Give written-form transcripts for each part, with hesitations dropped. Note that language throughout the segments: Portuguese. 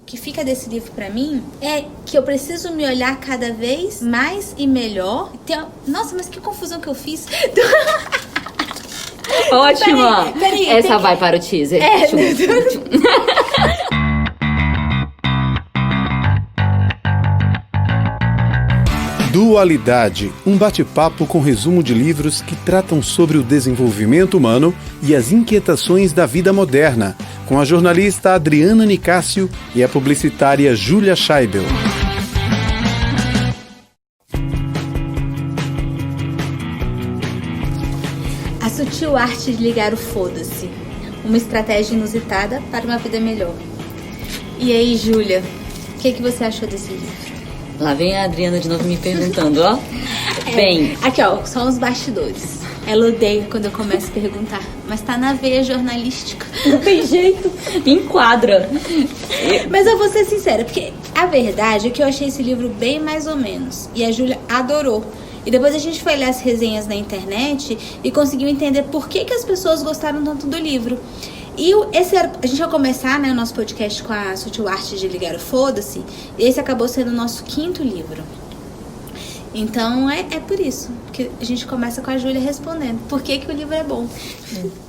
que fica desse livro pra mim é que eu preciso me olhar cada vez mais e melhor. Nossa, mas que confusão que eu fiz. Ótima! Peraí, essa vai para o teaser. Dualidade, um bate-papo com resumo de livros que tratam sobre o desenvolvimento humano e as inquietações da vida moderna, com a jornalista Adriana Nicásio e a publicitária Júlia Scheibel. A sutil arte de ligar o foda-se. Uma estratégia inusitada para uma vida melhor. E aí, Júlia, o que você achou desse livro? Lá vem a Adriana de novo me perguntando, ó. Bem... Aqui, ó, só os bastidores. Ela odeia quando eu começo a perguntar, mas tá na veia jornalística. Não tem jeito, me enquadra. Mas eu vou ser sincera, porque a verdade é que eu achei esse livro bem mais ou menos. E a Júlia adorou. E depois a gente foi ler as resenhas na internet e conseguiu entender por que as pessoas gostaram tanto do livro. E a gente vai começar, né, o nosso podcast com a sutil arte de ligar o foda-se. E esse acabou sendo o nosso 5º livro. Então é por isso que a gente começa com a Júlia respondendo por que o livro é bom.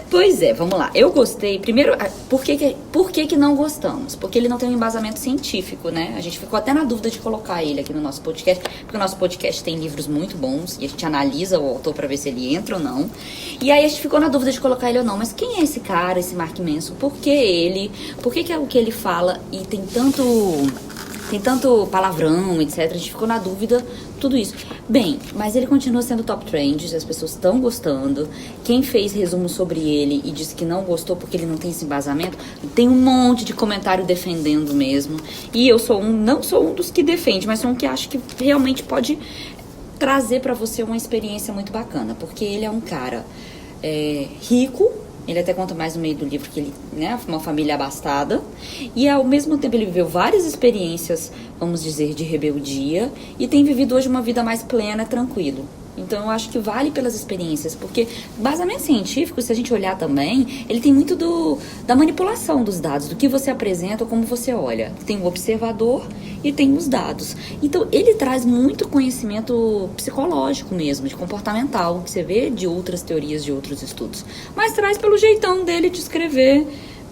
Pois é, vamos lá. Eu gostei. Primeiro, por que não gostamos? Porque ele não tem um embasamento científico, né? A gente ficou até na dúvida de colocar ele aqui no nosso podcast, porque o nosso podcast tem livros muito bons e a gente analisa o autor pra ver se ele entra ou não. E aí a gente ficou na dúvida de colocar ele ou não. Mas quem é esse cara, esse Mark Manson? Por que ele? Por que é o que ele fala e tem tanto palavrão, etc. A gente ficou na dúvida, tudo isso. Bem, mas ele continua sendo top trend, as pessoas estão gostando. Quem fez resumo sobre ele e disse que não gostou porque ele não tem esse embasamento, tem um monte de comentário defendendo mesmo. E eu não sou um dos que defende, mas sou um que acho que realmente pode trazer pra você uma experiência muito bacana. Porque ele é um cara rico. Ele até conta mais no meio do livro que ele, né, uma família abastada. E ao mesmo tempo ele viveu várias experiências, vamos dizer, de rebeldia. E tem vivido hoje uma vida mais plena, tranquilo. Então eu acho que vale pelas experiências. Porque basamento científico, se a gente olhar também, ele tem muito da manipulação dos dados. Do que você apresenta ou como você olha. Tem o observador e tem os dados. Então ele traz muito conhecimento psicológico mesmo, de comportamental, que você vê de outras teorias, de outros estudos. Mas traz pelo jeitão dele de escrever,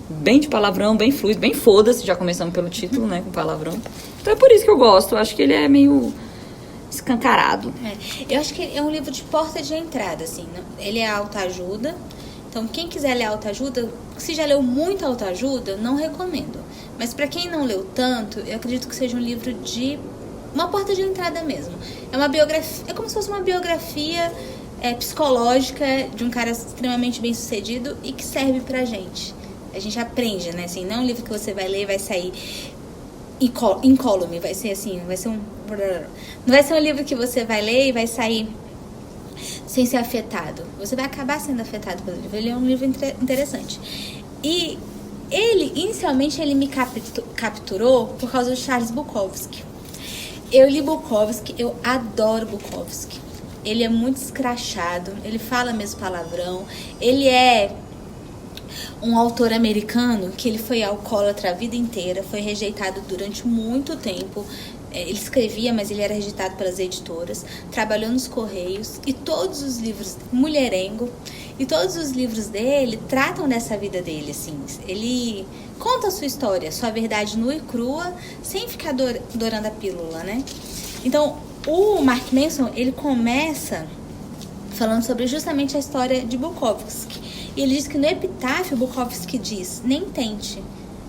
bem de palavrão, bem fluido, bem foda-se, já começamos pelo título, né, com palavrão. Então é por isso que eu gosto, eu acho que ele é meio escancarado. Eu acho que é um livro de porta de entrada, assim. Ele é autoajuda. Então, quem quiser ler autoajuda, se já leu muita autoajuda, não recomendo. Mas para quem não leu tanto, eu acredito que seja um livro de uma porta de entrada mesmo. É uma biografia, é como se fosse uma biografia psicológica de um cara extremamente bem sucedido e que serve pra gente. A gente aprende, né? Assim, não é um livro que você vai ler e vai sair incólume, vai ser assim, vai ser não vai ser um livro que você vai ler e vai sair sem ser afetado. Você vai acabar sendo afetado pelo livro. Ele é um livro interessante. E inicialmente, ele me capturou por causa do Charles Bukowski. Eu li Bukowski, eu adoro Bukowski. Ele é muito escrachado, ele fala mesmo palavrão, ele é um autor americano que ele foi alcoólatra a vida inteira, foi rejeitado durante muito tempo. Ele escrevia, mas ele era rejeitado pelas editoras, trabalhou nos Correios, e todos os livros, mulherengo, e todos os livros dele tratam dessa vida dele, assim. Ele conta a sua história, sua verdade nua e crua, sem ficar dourando a pílula, né? Então, o Mark Manson, ele começa falando sobre justamente a história de Bukowski. E ele diz que no epitáfio, Bukowski diz, nem tente.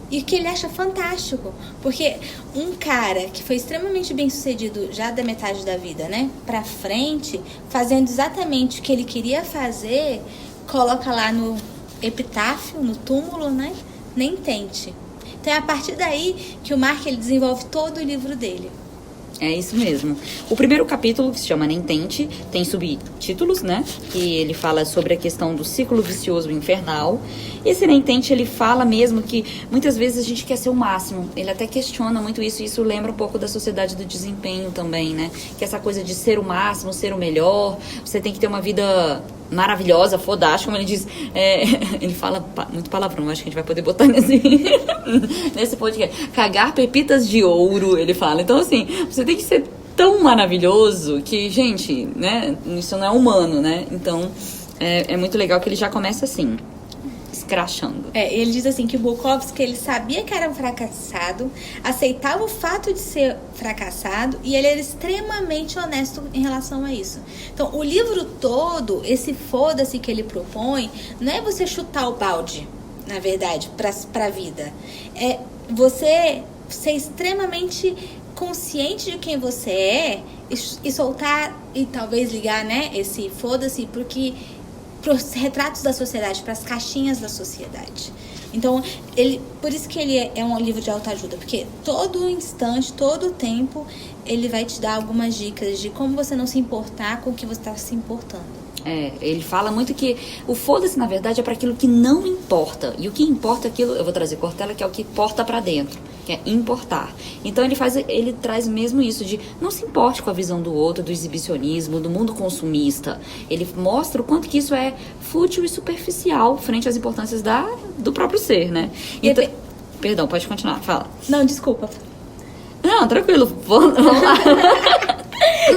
E que ele acha fantástico, porque um cara que foi extremamente bem sucedido já da metade da vida, né, pra frente, fazendo exatamente o que ele queria fazer, coloca lá no epitáfio, no túmulo, né, nem tente. Então é a partir daí que o Mark, ele desenvolve todo o livro dele. É isso mesmo. O primeiro capítulo, que se chama Nem Tente, tem subtítulos, né? Que ele fala sobre a questão do ciclo vicioso infernal. Esse Nem Tente, ele fala mesmo que muitas vezes a gente quer ser o máximo. Ele até questiona muito isso, e isso lembra um pouco da sociedade do desempenho também, né? Que essa coisa de ser o máximo, ser o melhor, você tem que ter uma vida maravilhosa, fodástica, como ele diz. Ele fala muito palavrão, acho que a gente vai poder botar nesse podcast. Cagar pepitas de ouro, ele fala. Então, assim, você tem que ser tão maravilhoso que, gente, né, isso não é humano, né? Então, é muito legal que ele já começa assim, escrachando. Ele diz assim que o Bukowski, ele sabia que era um fracassado, aceitava o fato de ser fracassado e ele era extremamente honesto em relação a isso. Então, o livro todo, esse foda-se que ele propõe, não é você chutar o balde, na verdade, pra vida. É você ser extremamente consciente de quem você é e soltar e talvez ligar, né, esse foda-se para os retratos da sociedade, para as caixinhas da sociedade. Então, por isso que ele é um livro de autoajuda, porque todo instante, todo tempo, ele vai te dar algumas dicas de como você não se importar com o que você está se importando. Ele fala muito que o foda-se, na verdade, é para aquilo que não importa. E o que importa é aquilo, eu vou trazer Cortella, que é o que importa para dentro, que é importar. Então ele traz mesmo isso de não se importe com a visão do outro, do exibicionismo, do mundo consumista. Ele mostra o quanto que isso é fútil e superficial frente às importâncias do próprio ser, né? Então, perdão, pode continuar, fala. Não, desculpa. Não, tranquilo, vamos lá.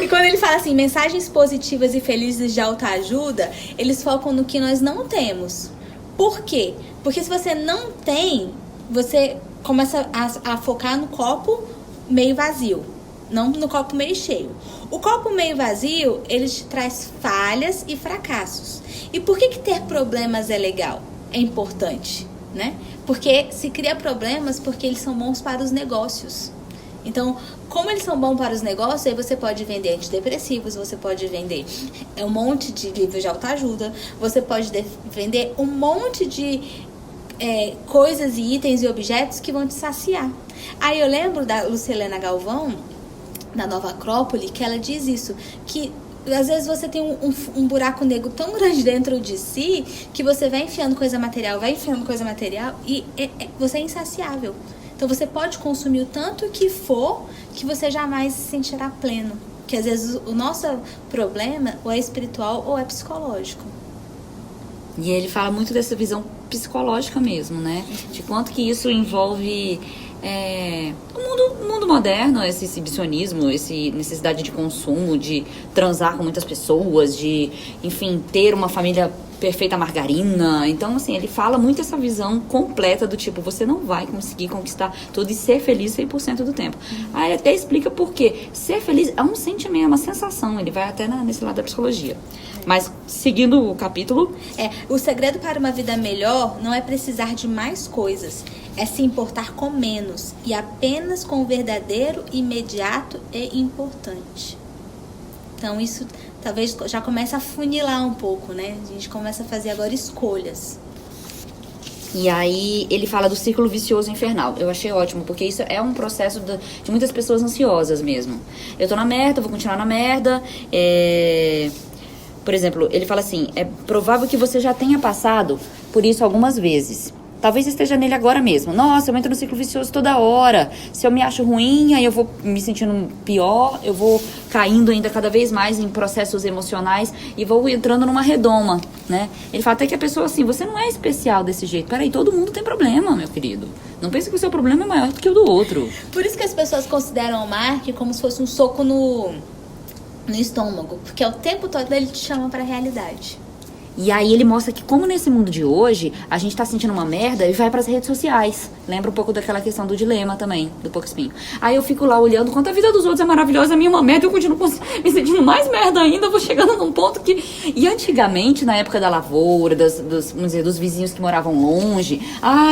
E quando ele fala assim, mensagens positivas e felizes de autoajuda, eles focam no que nós não temos. Por quê? Porque se você não tem, você começa a focar no copo meio vazio, não no copo meio cheio. O copo meio vazio, ele te traz falhas e fracassos. E por que ter problemas é legal? É importante, né? Porque se cria problemas porque eles são bons para os negócios. Então, como eles são bons para os negócios, aí você pode vender antidepressivos, você pode vender um monte de livros de autoajuda, você pode vender um monte de coisas e itens e objetos que vão te saciar. Aí eu lembro da Lucilena Galvão, da Nova Acrópole, que ela diz isso, que às vezes você tem um buraco negro tão grande dentro de si, que você vai enfiando coisa material e você é insaciável. Então você pode consumir o tanto que for, que você jamais se sentirá pleno. Que às vezes o nosso problema ou é espiritual ou é psicológico. E ele fala muito dessa visão psicológica mesmo, né? De quanto que isso envolve o mundo moderno, esse exibicionismo, essa necessidade de consumo, de transar com muitas pessoas, de, enfim, ter uma família perfeita margarina. Então, assim, ele fala muito essa visão completa do tipo, você não vai conseguir conquistar tudo e ser feliz 100% do tempo. Aí ele até explica por quê. Ser feliz é um sentimento, é uma sensação. Ele vai até nesse lado da psicologia. Mas, seguindo o capítulo... o segredo para uma vida melhor não é precisar de mais coisas, é se importar com menos e apenas com o verdadeiro, imediato e importante. Então, isso talvez já comece a funilar um pouco, né? A gente começa a fazer agora escolhas. E aí ele fala do círculo vicioso infernal. Eu achei ótimo, porque isso é um processo de muitas pessoas ansiosas mesmo. Eu tô na merda, vou continuar na merda. Por exemplo, ele fala assim, é provável que você já tenha passado por isso algumas vezes. Talvez esteja nele agora mesmo. Nossa, eu entro no ciclo vicioso toda hora. Se eu me acho ruim, aí eu vou me sentindo pior, eu vou caindo ainda cada vez mais em processos emocionais e vou entrando numa redoma, né? Ele fala até que a pessoa assim, você não é especial desse jeito. Peraí, todo mundo tem problema, meu querido. Não pense que o seu problema é maior do que o do outro. Por isso que as pessoas consideram o Mark como se fosse um soco no estômago. Porque o tempo todo ele te chama pra realidade. E aí ele mostra que como nesse mundo de hoje, a gente tá sentindo uma merda e vai pras redes sociais. Lembra um pouco daquela questão do dilema também, do Porco Espinho. Aí eu fico lá olhando quanto a vida dos outros é maravilhosa, a minha é uma merda, eu continuo me sentindo mais merda ainda, eu vou chegando num ponto que... E antigamente, na época da lavoura, vamos dizer, dos vizinhos que moravam longe,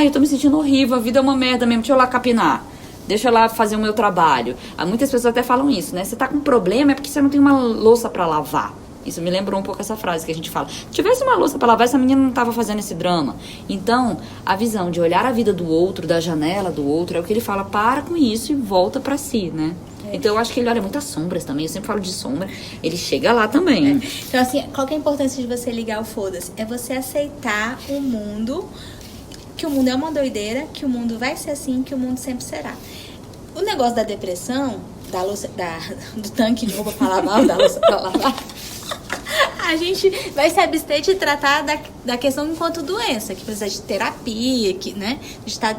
eu tô me sentindo horrível, a vida é uma merda mesmo, deixa eu lá capinar. Deixa eu lá fazer o meu trabalho. Muitas pessoas até falam isso, né? Você tá com problema é porque você não tem uma louça pra lavar. Isso me lembrou um pouco essa frase que a gente fala. Se tivesse uma louça pra lavar, essa menina não tava fazendo esse drama. Então, a visão de olhar a vida do outro, da janela do outro, é o que ele fala, para com isso e volta pra si, né? Então, eu acho que ele olha muitas sombras também. Eu sempre falo de sombra. Ele chega lá também. Então, assim, qual que é a importância de você ligar o foda-se? É você aceitar o mundo, que o mundo é uma doideira, que o mundo vai ser assim, que o mundo sempre será. O negócio da depressão, do tanque de roupa pra lavar, da louça pra lavar... A gente vai se abster de tratar da questão enquanto doença, que precisa de terapia, que, né? A gente tá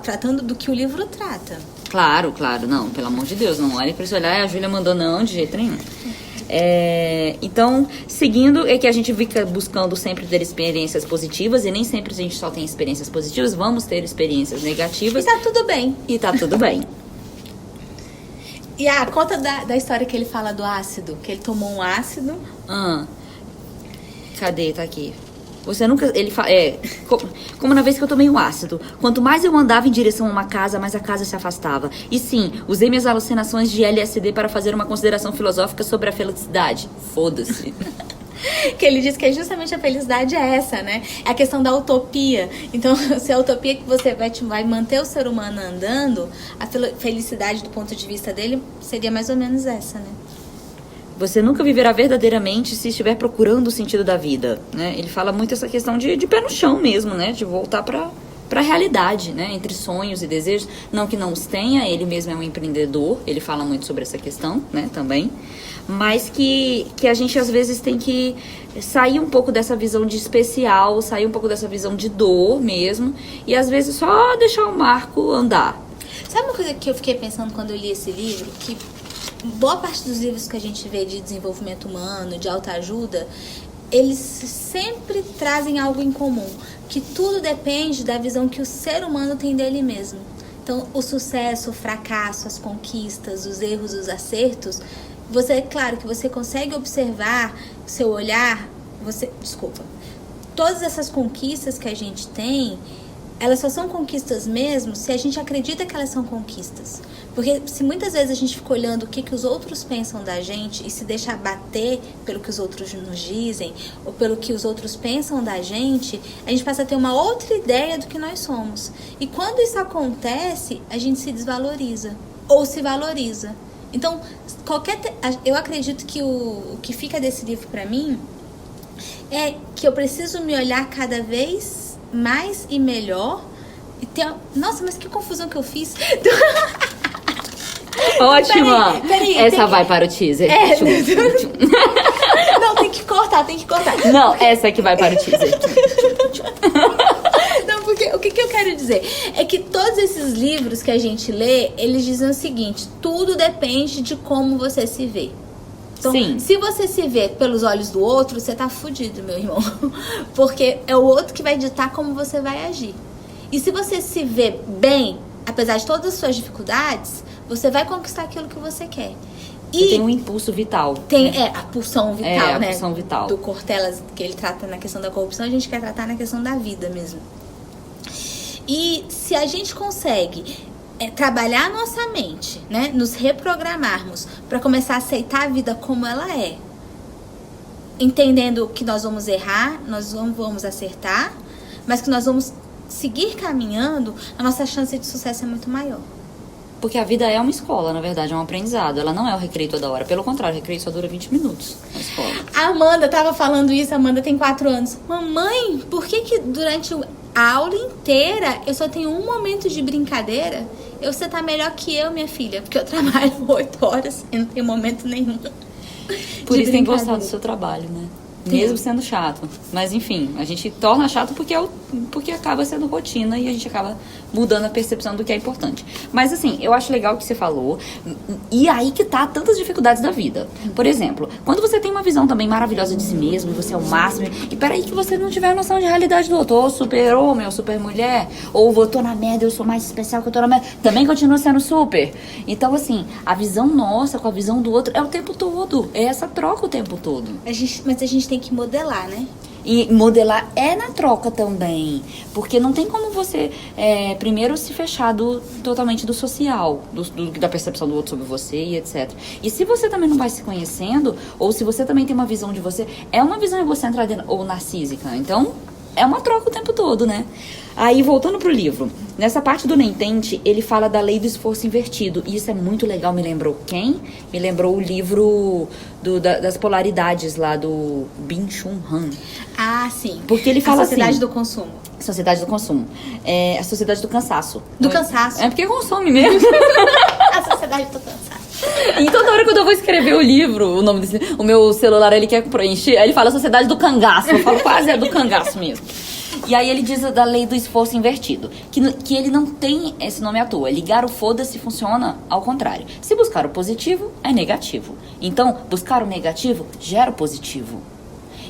tratando do que o livro trata. Claro, não, pelo amor de Deus, não olhe pra esse olhar, a Júlia mandou não, de jeito nenhum. Então, seguindo, é que a gente fica buscando sempre ter experiências positivas, e nem sempre a gente só tem experiências positivas, vamos ter experiências negativas. E tá tudo bem. E tá tudo bem. E a conta da história que ele fala do ácido, que ele tomou um ácido. Cadê? Tá aqui. Você nunca... Ele fala... como na vez que eu tomei um ácido. Quanto mais eu andava em direção a uma casa, mais a casa se afastava. E sim, usei minhas alucinações de LSD para fazer uma consideração filosófica sobre a felicidade. Foda-se. Que ele diz que justamente a felicidade é essa, né? É a questão da utopia. Então, se a utopia é que você vai manter o ser humano andando, a felicidade do ponto de vista dele seria mais ou menos essa, né? Você nunca viverá verdadeiramente se estiver procurando o sentido da vida, né? Ele fala muito essa questão de pé no chão mesmo, né? De voltar para a realidade, né? Entre sonhos e desejos. Não que não os tenha, ele mesmo é um empreendedor, ele fala muito sobre essa questão, né? Também. Mas que a gente às vezes tem que sair um pouco dessa visão de especial, sair um pouco dessa visão de dor mesmo, e às vezes só deixar o Marco andar. Sabe uma coisa que eu fiquei pensando quando eu li esse livro? Que boa parte dos livros que a gente vê de desenvolvimento humano, de autoajuda, eles sempre trazem algo em comum, que tudo depende da visão que o ser humano tem dele mesmo. Então, o sucesso, o fracasso, as conquistas, os erros, os acertos, claro que você consegue observar seu olhar, todas essas conquistas que a gente tem, elas só são conquistas mesmo se a gente acredita que elas são conquistas. Porque se muitas vezes a gente fica olhando o que os outros pensam da gente e se deixa abater pelo que os outros nos dizem ou pelo que os outros pensam da gente, a gente passa a ter uma outra ideia do que nós somos. E quando isso acontece, a gente se desvaloriza ou se valoriza. Então, eu acredito que o que fica desse livro pra mim é que eu preciso me olhar cada vez mais e melhor e ter... Nossa, mas que confusão que eu fiz. Ótima! Peraí, essa vai para o teaser. Não, tem que cortar. Não, essa que vai para o teaser. Não, porque o que eu quero dizer é que todos esses livros que a gente lê, eles dizem o seguinte: tudo depende de como você se vê. Então, sim. Se você se vê pelos olhos do outro, você tá fudido, meu irmão. Porque é o outro que vai ditar como você vai agir. E se você se vê bem, apesar de todas as suas dificuldades, você vai conquistar aquilo que você quer. E tem um impulso vital. Tem, né? A pulsão vital, né? A pulsão vital. Do Cortella, que ele trata na questão da corrupção, a gente quer tratar na questão da vida mesmo. E se a gente consegue trabalhar a nossa mente, né? Nos reprogramarmos para começar a aceitar a vida como ela é, entendendo que nós vamos errar, nós não vamos acertar, mas que nós vamos seguir caminhando, a nossa chance de sucesso é muito maior. Porque a vida é uma escola, na verdade, é um aprendizado. Ela não é o recreio toda hora. Pelo contrário, o recreio só dura 20 minutos na escola. A Amanda tava falando isso, a Amanda tem 4 anos. Mamãe, por que durante a aula inteira eu só tenho um momento de brincadeira? Você tá melhor que eu, minha filha, porque eu trabalho 8 horas e não tenho momento nenhum. Por isso tem que gostar do seu trabalho, né? Mesmo sendo chato. Mas enfim, a gente torna chato porque acaba sendo rotina e a gente acaba mudando a percepção do que é importante. Mas assim, eu acho legal o que você falou. E aí que tá tantas dificuldades da vida. Por exemplo, quando você tem uma visão também maravilhosa de si mesmo, e você é o máximo, e peraí que você não tiver noção de realidade do outro, ou super homem, ou super mulher, ou eu tô na merda, eu sou mais especial que eu tô na merda, também continua sendo super. Então assim, a visão nossa com a visão do outro é o tempo todo. É essa troca o tempo todo. Mas a gente tem que modelar, né? E modelar é na troca também. Porque não tem como você, primeiro, se fechar totalmente do social, da percepção do outro sobre você e etc. E se você também não vai se conhecendo, ou se você também tem uma visão de você, é uma visão egocêntrica ou narcísica. Então, é uma troca o tempo todo, né? Aí, voltando pro livro, nessa parte do Nem Tente, ele fala da lei do esforço invertido. E isso é muito legal. Me lembrou quem? Me lembrou o livro das polaridades lá do Byung-Chul Han. Ah, sim. Porque ele fala a sociedade assim, do consumo. Sociedade do consumo. A sociedade do cansaço. Do cansaço. É porque consome mesmo. A sociedade do cansaço. E toda hora quando eu vou escrever o livro, o meu celular ele quer preencher, aí ele fala Sociedade do Cangaço. Eu falo quase é do cangaço mesmo. E aí ele diz da lei do esforço invertido, que ele não tem esse nome à toa. Ligar o foda-se funciona ao contrário. Se buscar o positivo, é negativo. Então, buscar o negativo gera o positivo.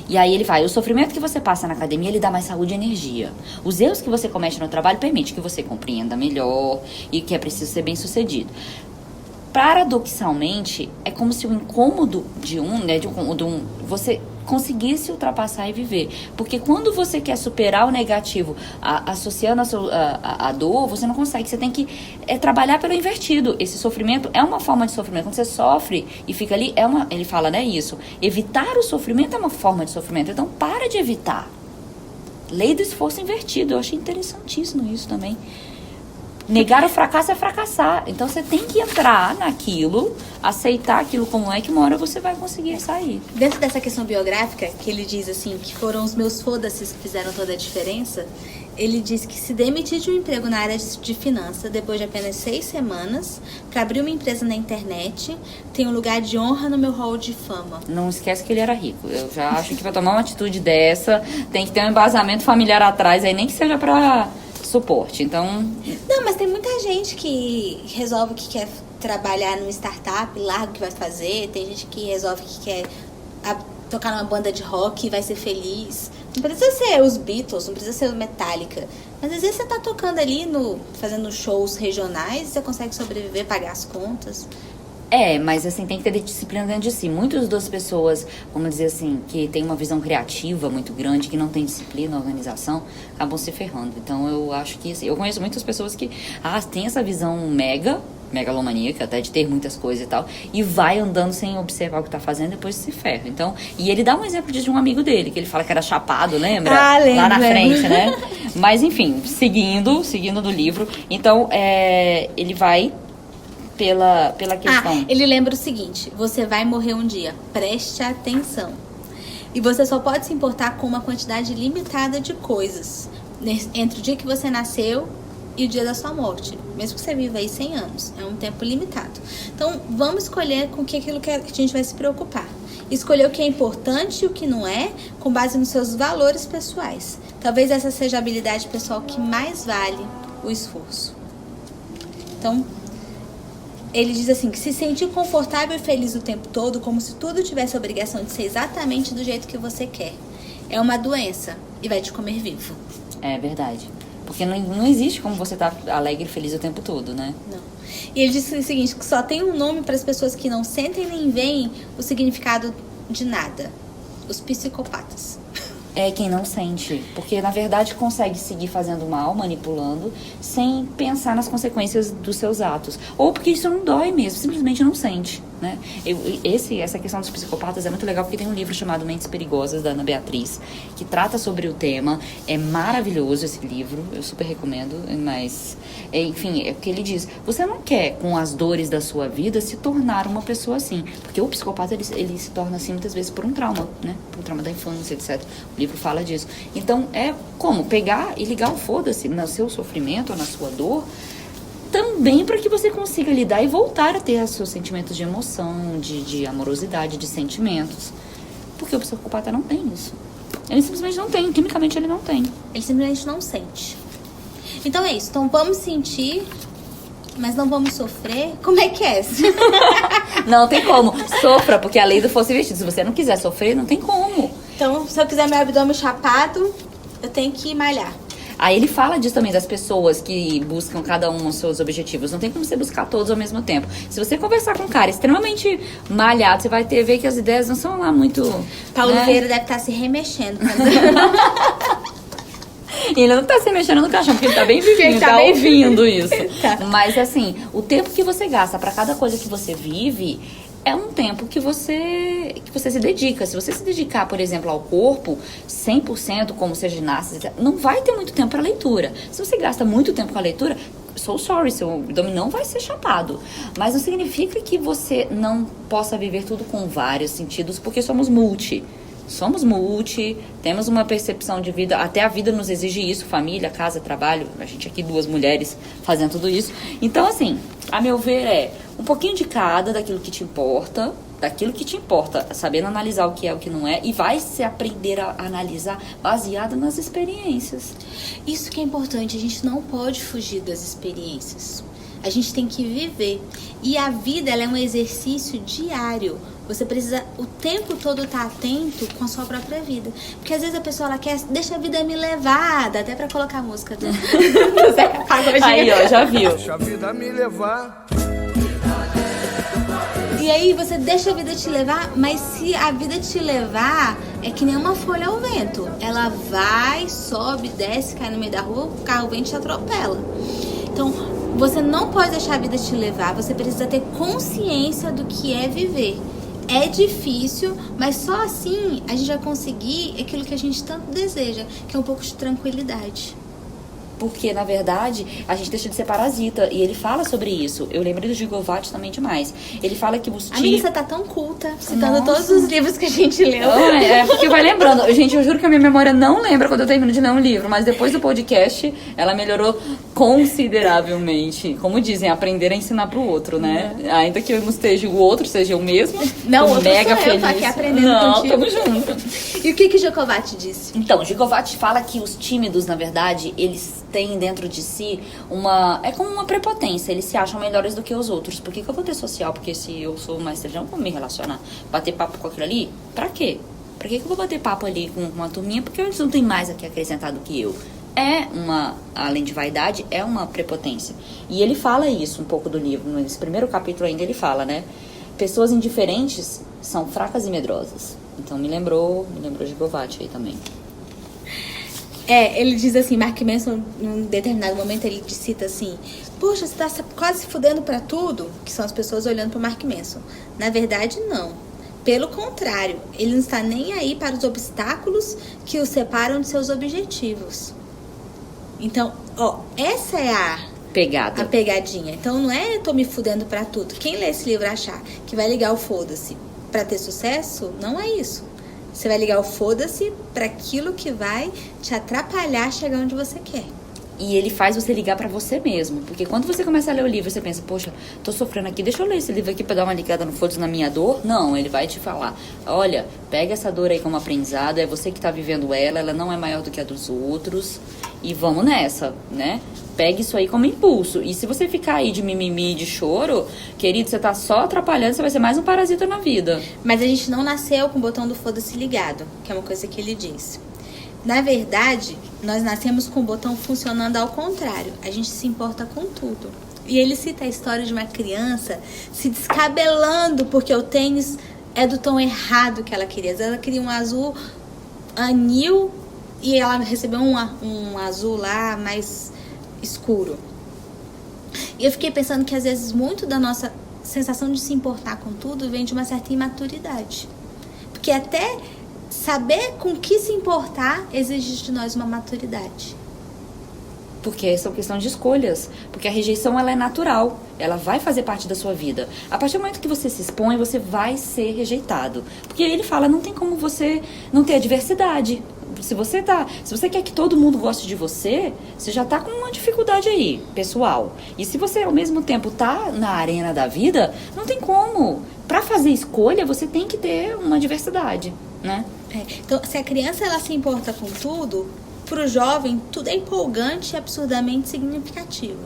E aí ele vai, o sofrimento que você passa na academia, ele dá mais saúde e energia. Os erros que você comete no trabalho permite que você compreenda melhor e que é preciso ser bem sucedido. Paradoxalmente, é como se o incômodo você conseguisse ultrapassar e viver. Porque quando você quer superar o negativo, associando a dor, você não consegue. Você tem que trabalhar pelo invertido. Esse sofrimento é uma forma de sofrimento. Quando você sofre e fica ali, ele fala, né, isso. Evitar o sofrimento é uma forma de sofrimento. Então, para de evitar. Lei do esforço invertido. Eu achei interessantíssimo isso também. Negar o fracasso é fracassar. Então você tem que entrar naquilo, aceitar aquilo como é, que uma hora você vai conseguir sair. Dentro dessa questão biográfica, que ele diz assim, que foram os meus foda-se que fizeram toda a diferença, ele diz que se demitiu de um emprego na área de finanças depois de apenas 6 semanas para abrir uma empresa na internet, tem um lugar de honra no meu hall de fama. Não esquece que ele era rico. Eu já acho que para tomar uma atitude dessa, tem que ter um embasamento familiar atrás, aí nem que seja para suporte, então... Não, mas tem muita gente que resolve que quer trabalhar numa startup, larga o que vai fazer, tem gente que resolve que quer tocar numa banda de rock e vai ser feliz. Não precisa ser os Beatles, não precisa ser o Metallica, mas às vezes você tá tocando ali, fazendo shows regionais, você consegue sobreviver, pagar as contas. Mas assim, tem que ter disciplina dentro de si. Muitas das pessoas, vamos dizer assim, que tem uma visão criativa muito grande, que não tem disciplina, organização, acabam se ferrando. Então eu acho que, assim, eu conheço muitas pessoas que tem essa visão megalomaníaca, até de ter muitas coisas e tal, e vai andando sem observar o que tá fazendo, depois se ferra. Então, e ele dá um exemplo disso de um amigo dele, que ele fala que era chapado, lembra? Lembro, lá na frente, né? Mas enfim, seguindo do livro, então ele vai pela questão. Ele lembra o seguinte: você vai morrer um dia, preste atenção. E você só pode se importar com uma quantidade limitada de coisas entre o dia que você nasceu e o dia da sua morte. Mesmo que você viva aí 100 anos, é um tempo limitado. Então, vamos escolher com aquilo que a gente vai se preocupar. Escolher o que é importante e o que não é, com base nos seus valores pessoais. Talvez essa seja a habilidade pessoal que mais vale o esforço. Então, ele diz assim, que se sentir confortável e feliz o tempo todo, como se tudo tivesse a obrigação de ser exatamente do jeito que você quer, é uma doença e vai te comer vivo. É verdade. Porque não existe como você estar alegre e feliz o tempo todo, né? Não. E ele diz o seguinte, que só tem um nome para as pessoas que não sentem nem veem o significado de nada. Os psicopatas. É quem não sente, porque na verdade consegue seguir fazendo mal, manipulando, sem pensar nas consequências dos seus atos. Ou porque isso não dói mesmo, simplesmente não sente, né? Essa questão dos psicopatas é muito legal, porque tem um livro chamado Mentes Perigosas, da Ana Beatriz, que trata sobre o tema. É maravilhoso esse livro, eu super recomendo, mas... enfim, é o que ele diz. Você não quer, com as dores da sua vida, se tornar uma pessoa assim. Porque o psicopata, ele se torna assim muitas vezes por um trauma, né? Por um trauma da infância, etc. O livro fala disso. Então, é como pegar e ligar o foda-se no seu sofrimento ou na sua dor, também para que você consiga lidar e voltar a ter os seus sentimentos de emoção, de amorosidade, de sentimentos. Porque o psicopata não tem isso. Ele simplesmente não tem. Quimicamente, ele não tem. Ele simplesmente não sente. Então é isso. Então vamos sentir, mas não vamos sofrer. Como é que é? Não tem como. Sofra, porque a lei do fosse invertido. Se você não quiser sofrer, não tem como. Então, se eu quiser meu abdômen chapado, eu tenho que malhar. Aí ele fala disso também, das pessoas que buscam cada um os seus objetivos. Não tem como você buscar todos ao mesmo tempo. Se você conversar com um cara extremamente malhado, você vai ver que as ideias não são lá muito... Paulo Vieira deve estar se remexendo. E ele não tá se mexendo no caixão, porque ele tá bem vivinho, tá ouvindo isso. Tá. Mas assim, o tempo que você gasta pra cada coisa que você vive é um tempo que você se dedica. Se você se dedicar, por exemplo, ao corpo 100%, como ser ginasta, não vai ter muito tempo pra leitura. Se você gasta muito tempo com a leitura, so sorry, seu abdômen não vai ser chapado. Mas não significa que você não possa viver tudo com vários sentidos, porque somos multi, temos uma percepção de vida, até a vida nos exige isso, família, casa, trabalho, a gente aqui 2 mulheres fazendo tudo isso. Então assim, a meu ver um pouquinho de cada, daquilo que te importa, sabendo analisar o que é, o que não é, e vai se aprender a analisar baseado nas experiências. Isso que é importante, a gente não pode fugir das experiências. A gente tem que viver. E a vida, ela é um exercício diário. Você precisa o tempo todo estar atento com a sua própria vida. Porque às vezes a pessoa, ela quer, deixa a vida me levar, dá até pra colocar a música do Zeca Pagodinho. Aí, ó, já viu. Deixa a vida me levar. E aí você deixa a vida te levar, mas se a vida te levar, é que nem uma folha ao vento. Ela vai, sobe, desce, cai no meio da rua, o carro vem e te atropela. Então, você não pode deixar a vida te levar, você precisa ter consciência do que é viver. É difícil, mas só assim a gente vai conseguir aquilo que a gente tanto deseja, que é um pouco de tranquilidade. Porque, na verdade, a gente deixa de ser parasita. E ele fala sobre isso. Eu lembrei do Gigovati também demais. Ele fala que os Amiga, você tá tão culta, citando todos os livros que a gente leu. É, porque vai lembrando. Gente, eu juro que a minha memória não lembra quando eu termino de ler um livro. Mas depois do podcast, ela melhorou consideravelmente. Como dizem, aprender a ensinar pro outro, né? Ainda que eu não esteja, o outro seja o mesmo. Não, tô outro mega sou feliz. Eu, tô aqui aprendendo não, contigo. Tamo junto. E o que Gigovati disse? Então, Gigovati fala que os tímidos, na verdade, eles têm dentro de si uma... É como uma prepotência. Eles se acham melhores do que os outros. Por que eu vou ter social? Porque se eu sou mais inteligente, eu vou me relacionar. Bater papo com aquilo ali? Pra quê? Pra que eu vou bater papo ali com uma turminha? Porque eles não têm mais aqui acrescentar do que eu. É uma... Além de vaidade, é uma prepotência. E ele fala isso um pouco do livro. Nesse primeiro capítulo ainda ele fala, né? Pessoas indiferentes são fracas e medrosas. Então me lembrou Gigovati aí também. Ele diz assim, Mark Manson, num determinado momento, ele cita assim, poxa, você tá quase se fudendo pra tudo, que são as pessoas olhando pro Mark Manson. Na verdade, não. Pelo contrário, ele não está nem aí para os obstáculos que o separam de seus objetivos. Então, essa é a pegadinha. Então, não é tô me fudendo pra tudo. Quem lê esse livro achar que vai ligar o foda-se pra ter sucesso, não é isso. Você vai ligar o foda-se para aquilo que vai te atrapalhar chegar onde você quer. E ele faz você ligar pra você mesmo. Porque quando você começa a ler o livro, você pensa, poxa, tô sofrendo aqui, deixa eu ler esse livro aqui pra dar uma ligada no foda-se na minha dor. Não, ele vai te falar, olha, pega essa dor aí como aprendizado, é você que tá vivendo ela não é maior do que a dos outros. E vamos nessa, né? Pegue isso aí como impulso. E se você ficar aí de mimimi, de choro, querido, você tá só atrapalhando, você vai ser mais um parasita na vida. Mas a gente não nasceu com o botão do foda-se ligado, que é uma coisa que ele diz. Na verdade, nós nascemos com o botão funcionando ao contrário. A gente se importa com tudo. E ele cita a história de uma criança se descabelando porque o tênis é do tom errado que ela queria. Ela queria um azul anil e ela recebeu um azul lá mais escuro. E eu fiquei pensando que às vezes muito da nossa sensação de se importar com tudo vem de uma certa imaturidade. Porque até saber com que se importar exige de nós uma maturidade. Porque são questão de escolhas. Porque a rejeição, ela é natural. Ela vai fazer parte da sua vida. A partir do momento que você se expõe, você vai ser rejeitado. Porque ele fala, não tem como você não ter a diversidade. Se você quer que todo mundo goste de você, você já tá com uma dificuldade aí, pessoal. E se você, ao mesmo tempo, tá na arena da vida, não tem como. Pra fazer escolha, você tem que ter uma diversidade, né? Então, se a criança ela se importa com tudo, pro jovem, tudo é empolgante e absurdamente significativo.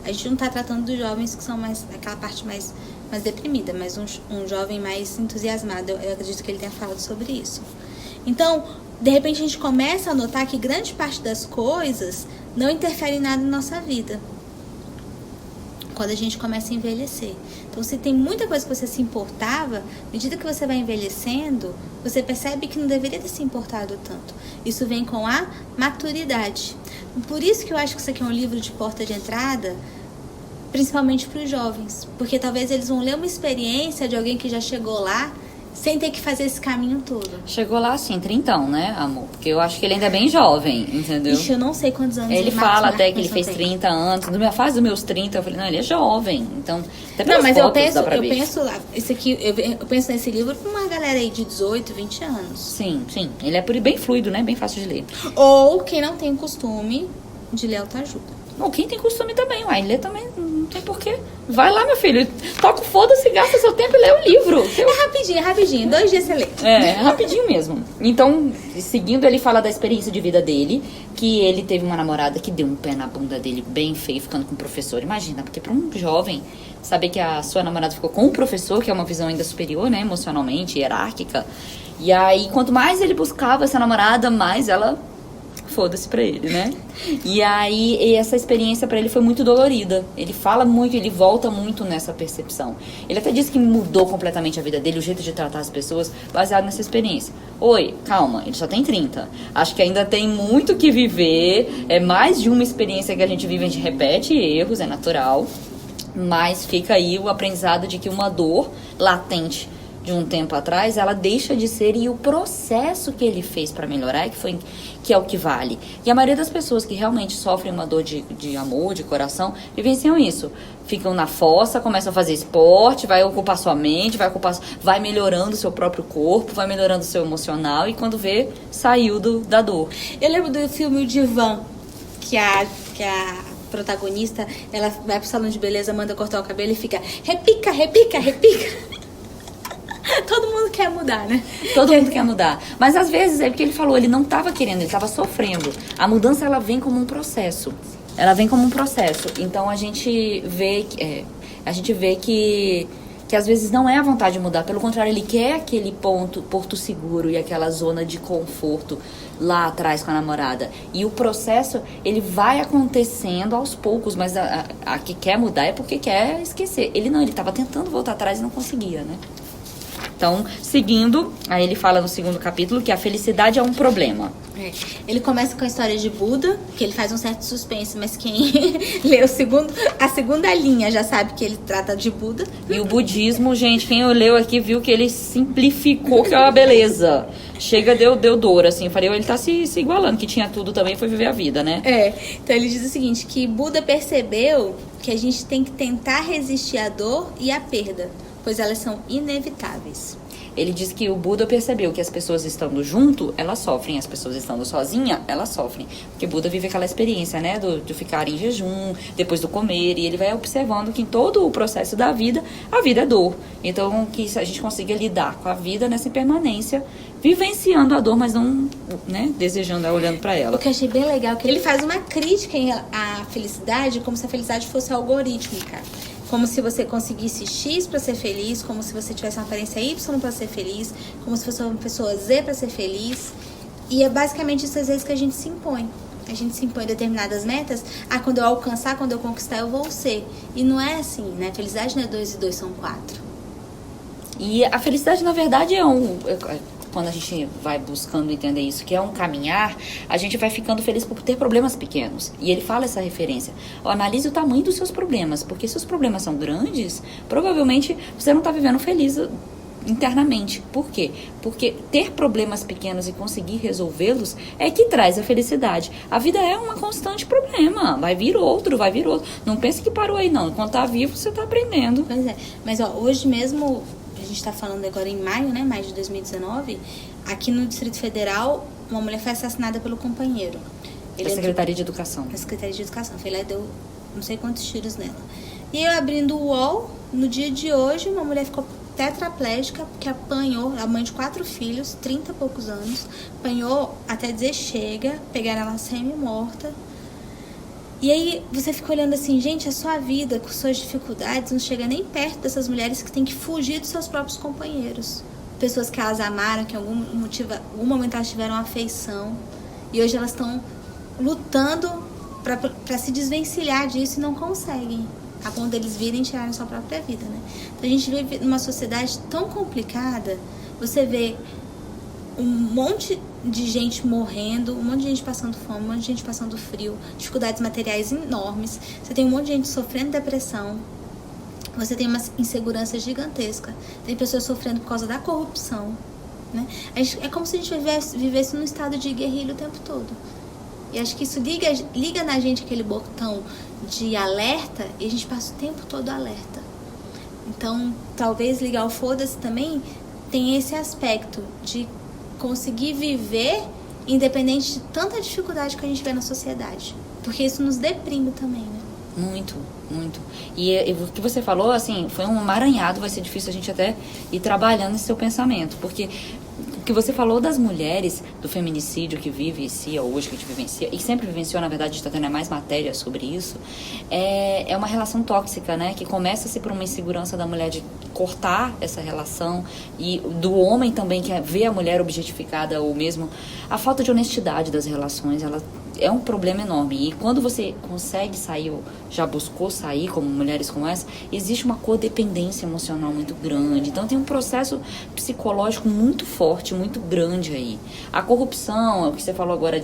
A gente não tá tratando dos jovens que são mais aquela parte mais deprimida, mas um jovem mais entusiasmado. Eu acredito que ele tenha falado sobre isso. Então, de repente a gente começa a notar que grande parte das coisas não interfere em nada na nossa vida. Quando a gente começa a envelhecer. Então, se tem muita coisa que você se importava, à medida que você vai envelhecendo, você percebe que não deveria ter se importado tanto. Isso vem com a maturidade. Por isso que eu acho que isso aqui é um livro de porta de entrada, principalmente para os jovens. Porque talvez eles vão ler uma experiência de alguém que já chegou lá, sem ter que fazer esse caminho todo. Chegou lá assim, 30, né, amor? Porque eu acho que ele ainda é bem jovem, entendeu? Ixi, eu não sei quantos anos ele fala até que ele fez tem. 30 anos. Na fase dos meus 30, eu falei, não, ele é jovem. Então, até pelas não, mas fotos dá pra ver. eu penso lá, isso aqui, eu penso nesse livro pra uma galera aí de 18, 20 anos. Sim. Ele é bem fluido, né? Bem fácil de ler. Ou quem não tem costume de ler autoajuda. Ou quem tem costume também, uai, ler também não tem porquê. Vai lá, meu filho, toca o foda-se, gasta seu tempo e lê o livro. É rapidinho, 2 dias você lê. É rapidinho mesmo. Então, seguindo, ele fala da experiência de vida dele, que ele teve uma namorada que deu um pé na bunda dele bem feio, ficando com o professor. Imagina, porque para um jovem, saber que a sua namorada ficou com o professor, que é uma visão ainda superior, né, emocionalmente, hierárquica. E aí, quanto mais ele buscava essa namorada, mais ela... foda-se pra ele, né? E aí, essa experiência pra ele foi muito dolorida. Ele fala muito, ele volta muito nessa percepção. Ele até disse que mudou completamente a vida dele, o jeito de tratar as pessoas, baseado nessa experiência. Oi, calma, ele só tem 30. Acho que ainda tem muito que viver. É mais de uma experiência que a gente vive, a gente repete erros, é natural. Mas fica aí o aprendizado de que uma dor latente de um tempo atrás, ela deixa de ser, e o processo que ele fez para melhorar que é o que vale. E a maioria das pessoas que realmente sofrem uma dor de amor, de coração, vivenciam isso. Ficam na fossa, começam a fazer esporte, vai ocupar sua mente, vai melhorando o seu próprio corpo, vai melhorando o seu emocional, e quando vê, saiu da dor. Eu lembro do filme O Divã, que a protagonista, ela vai pro salão de beleza, manda cortar o cabelo e fica repica, repica, repica. Todo mundo quer mudar, né? Todo mundo quer mudar. Mas às vezes é porque ele falou, ele não estava querendo, ele estava sofrendo. A mudança, ela vem como um processo. Ela vem como um processo. Então a gente vê que às vezes não é a vontade de mudar. Pelo contrário, ele quer aquele porto seguro e aquela zona de conforto lá atrás com a namorada. E o processo, ele vai acontecendo aos poucos, mas a que quer mudar é porque quer esquecer. Ele estava tentando voltar atrás e não conseguia, né? Então, seguindo, aí ele fala no segundo capítulo que a felicidade é um problema. Ele começa com a história de Buda, que ele faz um certo suspense, mas quem lê a segunda linha já sabe que ele trata de Buda. E o budismo, gente, quem leu aqui viu que ele simplificou, que é uma beleza. Chega, deu dor, assim. Eu falei, ele tá se igualando, que tinha tudo também, foi viver a vida, né? Então ele diz o seguinte, que Buda percebeu que a gente tem que tentar resistir à dor e à perda, pois elas são inevitáveis. Ele diz que o Buda percebeu que as pessoas estando junto, elas sofrem. As pessoas estando sozinhas, elas sofrem. Porque Buda vive aquela experiência, né? De ficar em jejum, depois do comer. E ele vai observando que em todo o processo da vida, a vida é dor. Então, que a gente consiga lidar com a vida nessa impermanência, vivenciando a dor, mas não, né, desejando ela, olhando pra ela. O que eu achei bem legal, que ele faz uma crítica à felicidade, como se a felicidade fosse algorítmica. Como se você conseguisse X para ser feliz, como se você tivesse uma aparência Y para ser feliz, como se fosse uma pessoa Z para ser feliz. E é basicamente isso às vezes que a gente se impõe. A gente se impõe determinadas metas. Quando eu alcançar, quando eu conquistar, eu vou ser. E não é assim, né? Felicidade não é 2 e 2 são 4. E a felicidade, na verdade, quando a gente vai buscando entender isso, que é um caminhar, a gente vai ficando feliz por ter problemas pequenos. E ele fala essa referência. Analise o tamanho dos seus problemas, porque se os problemas são grandes, provavelmente você não está vivendo feliz internamente. Por quê? Porque ter problemas pequenos e conseguir resolvê-los é que traz a felicidade. A vida é uma constante problema. Vai vir outro. Não pense que parou aí, não. Enquanto tá vivo, você tá aprendendo. Pois é. Mas, hoje mesmo... A gente está falando agora em maio, né? Maio de 2019. Aqui no Distrito Federal, uma mulher foi assassinada pelo companheiro. Da Secretaria de Educação. Da Secretaria de Educação. Foi lá e deu não sei quantos tiros nela. E eu abrindo o UOL, no dia de hoje, uma mulher ficou tetraplégica, porque apanhou, a mãe de 4 filhos, 30 e poucos anos, apanhou até dizer chega, pegaram ela semi-morta. E aí você fica olhando assim, gente, a sua vida, com suas dificuldades, não chega nem perto dessas mulheres que têm que fugir dos seus próprios companheiros. Pessoas que elas amaram, que em algum momento elas tiveram afeição. E hoje elas estão lutando para se desvencilhar disso e não conseguem. A ponto deles virem e tirarem sua própria vida, né? Então a gente vive numa sociedade tão complicada, você vê um monte de gente morrendo, um monte de gente passando fome, um monte de gente passando frio, dificuldades materiais enormes, você tem um monte de gente sofrendo depressão, você tem uma insegurança gigantesca, tem pessoas sofrendo por causa da corrupção, né? É como se a gente vivesse num estado de guerrilha o tempo todo. E acho que isso liga na gente aquele botão de alerta e a gente passa o tempo todo alerta. Então, talvez ligar o foda-se também tem esse aspecto de conseguir viver independente de tanta dificuldade que a gente vê na sociedade. Porque isso nos deprime também, né? Muito, muito. E o que você falou, assim, foi um emaranhado, vai ser difícil a gente até ir trabalhando esse seu pensamento, porque o que você falou das mulheres, do feminicídio que vivencia hoje, que a gente vivencia, e sempre vivenciou, na verdade, a gente está tendo mais matéria sobre isso, é uma relação tóxica, né? Que começa-se por uma insegurança da mulher de cortar essa relação, e do homem também, que vê a mulher objetificada, ou mesmo a falta de honestidade das relações, ela é um problema enorme. E quando você consegue sair, ou já buscou sair, como mulheres como essa, existe uma codependência emocional muito grande. Então tem um processo psicológico muito forte, muito grande aí. A corrupção, o que você falou agora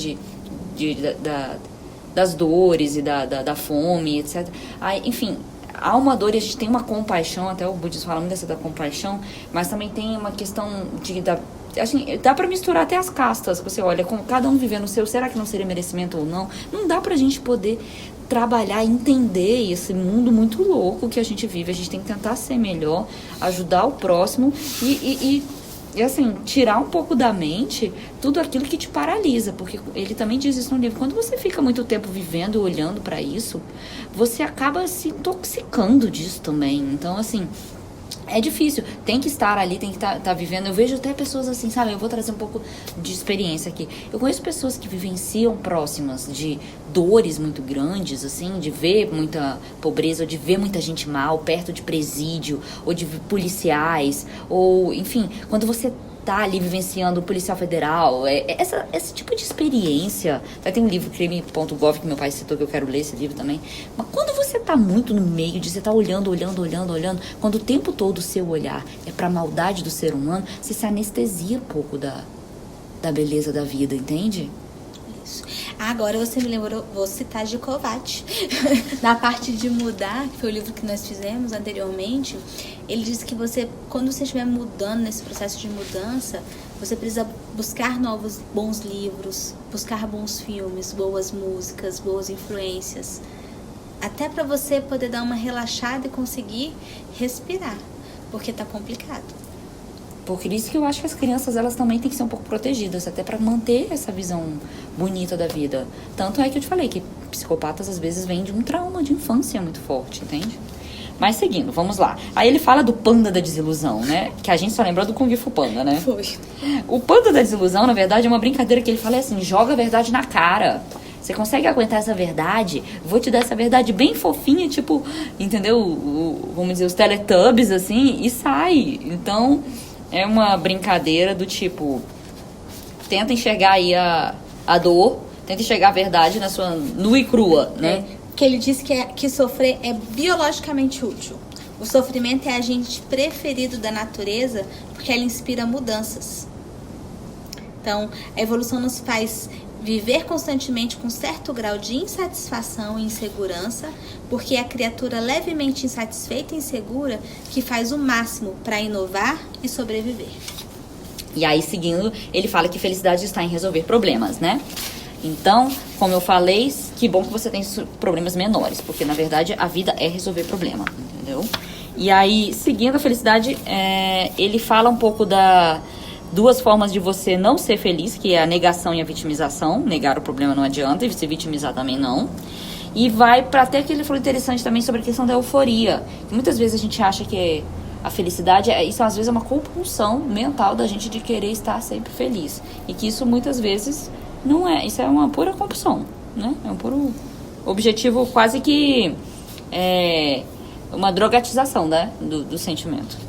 das dores e da fome, etc. Aí, enfim, há uma dor e a gente tem uma compaixão, até o budismo fala muito dessa da compaixão, mas também tem uma questão assim, dá pra misturar até as castas. Você olha, como cada um vivendo o seu, será que não seria merecimento ou não? Não dá pra gente poder trabalhar, entender esse mundo muito louco que a gente vive. A gente tem que tentar ser melhor, ajudar o próximo e assim, tirar um pouco da mente tudo aquilo que te paralisa, porque ele também diz isso no livro. Quando você fica muito tempo vivendo, olhando pra isso, você acaba se intoxicando disso também. Então, assim, é difícil, tem que estar ali, tem que estar vivendo. Eu vejo até pessoas assim, sabe, eu vou trazer um pouco de experiência aqui. Eu conheço pessoas que vivenciam próximas de dores muito grandes, assim, de ver muita pobreza, ou de ver muita gente mal, perto de presídio, ou de policiais, ou, enfim, quando você tá ali vivenciando o policial federal, esse tipo de experiência. Até tem um livro, crime.gov, que meu pai citou, que eu quero ler esse livro também. Mas quando você tá muito no meio de você tá olhando, quando o tempo todo o seu olhar é pra maldade do ser humano, você se anestesia um pouco da beleza da vida, entende? Isso. Agora você me lembrou, vou citar Gicovati. Na parte de mudar, que foi o livro que nós fizemos anteriormente, ele diz que você, quando você estiver mudando, nesse processo de mudança, você precisa buscar bons livros, buscar bons filmes, boas músicas, boas influências, até para você poder dar uma relaxada e conseguir respirar, porque tá complicado. Por isso que eu acho que as crianças, elas também têm que ser um pouco protegidas, até para manter essa visão bonita da vida. Tanto é que eu te falei que psicopatas às vezes vêm de um trauma de infância muito forte, entende? Mas seguindo, vamos lá. Aí ele fala do panda da desilusão, né? Que a gente só lembrou do Kung Fu Panda, né? Foi. O panda da desilusão, na verdade, é uma brincadeira que ele fala assim, joga a verdade na cara. Você consegue aguentar essa verdade? Vou te dar essa verdade bem fofinha, tipo, entendeu? Vamos dizer, os Teletubbies, assim, e sai. Então, é uma brincadeira do tipo, tenta enxergar aí a dor, tenta enxergar a verdade na sua nua e crua, né? Que ele diz que sofrer é biologicamente útil. O sofrimento é agente preferido da natureza porque ela inspira mudanças. Então, a evolução nos faz viver constantemente com certo grau de insatisfação e insegurança, porque é a criatura levemente insatisfeita e insegura que faz o máximo para inovar e sobreviver. E aí, seguindo, ele fala que felicidade está em resolver problemas, né? Então, como eu falei, que bom que você tem problemas menores, porque na verdade a vida é resolver problema, entendeu? E aí, seguindo a felicidade, ele fala um pouco da duas formas de você não ser feliz, que é a negação e a vitimização. Negar o problema não adianta, e se vitimizar também não. E vai para até que ele falou interessante também sobre a questão da euforia. Muitas vezes a gente acha que a felicidade, isso às vezes é uma compulsão mental da gente de querer estar sempre feliz. E que isso muitas vezes não é, isso é uma pura compulsão, né? É um puro objetivo, quase que uma drogatização, né? do sentimento.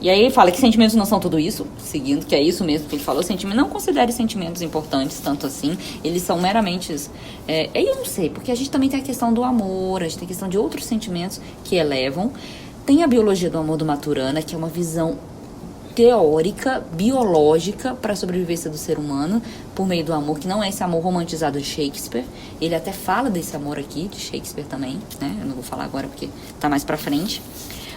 E aí ele fala que sentimentos não são tudo isso, seguindo, que é isso mesmo que ele falou. Sentimento, não considere sentimentos importantes tanto assim, eles ssão meramente... eu não sei, porque a gente também tem a questão do amor, a gente tem a questão de outros sentimentos que elevam. Tem a biologia do amor do Maturana, que é uma visão teórica, biológica para a sobrevivência do ser humano por meio do amor, que não é esse amor romantizado de Shakespeare. Ele até fala desse amor aqui, de Shakespeare também, né? Eu não vou falar agora porque tá mais pra frente.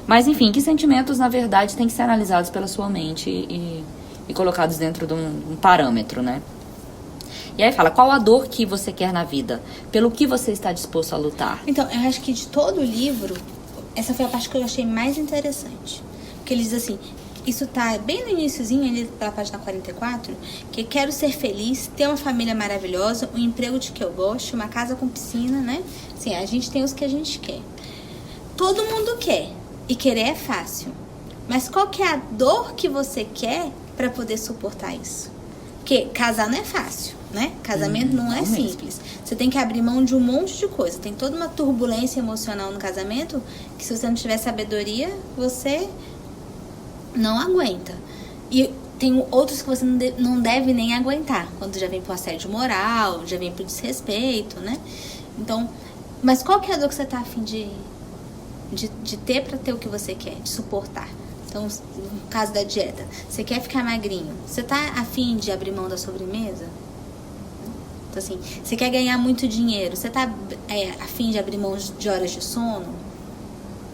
Mas, enfim, que sentimentos, na verdade, têm que ser analisados pela sua mente e colocados dentro de um parâmetro, né? E aí fala, qual a dor que você quer na vida? Pelo que você está disposto a lutar? Então, eu acho que de todo o livro, essa foi a parte que eu achei mais interessante. Porque ele diz assim, isso tá bem no iniciozinho, ali pela página 44, que quero ser feliz, ter uma família maravilhosa, um emprego de que eu gosto, uma casa com piscina, né? Assim, a gente tem os que a gente quer. todo mundo quer. E querer é fácil. Mas qual que é a dor que você quer para poder suportar isso? Porque casar não é fácil, né? Casamento não é simples. Você tem que abrir mão de um monte de coisa. Tem toda uma turbulência emocional no casamento que, se você não tiver sabedoria, você não aguenta. E tem outros que você não deve nem aguentar. Quando já vem pro assédio moral, já vem pro desrespeito, né? Então, mas qual que é a dor que você tá a fim de ter pra ter o que você quer, de suportar? Então, no caso da dieta, você quer ficar magrinho, você tá a fim de abrir mão da sobremesa? Então, assim, você quer ganhar muito dinheiro, você tá a fim de abrir mão de horas de sono?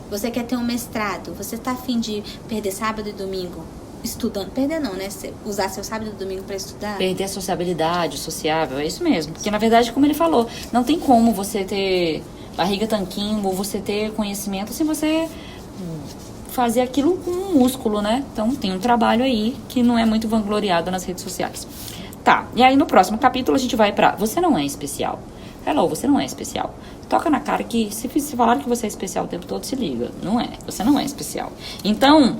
Você quer ter um mestrado, você tá a fim de perder sábado e domingo estudando? Perder não, né? Usar seu sábado e domingo pra estudar? Perder a sociabilidade, sociável, é isso mesmo. Porque, na verdade, como ele falou, não tem como você ter barriga tanquinho ou você ter conhecimento sem você fazer aquilo com um músculo, né? Então, tem um trabalho aí que não é muito vangloriado nas redes sociais. Tá, e aí no próximo capítulo a gente vai pra Você não é especial. Hello, você não é especial. Toca na cara que se falar que você é especial o tempo todo, se liga. Não é, você não é especial. Então,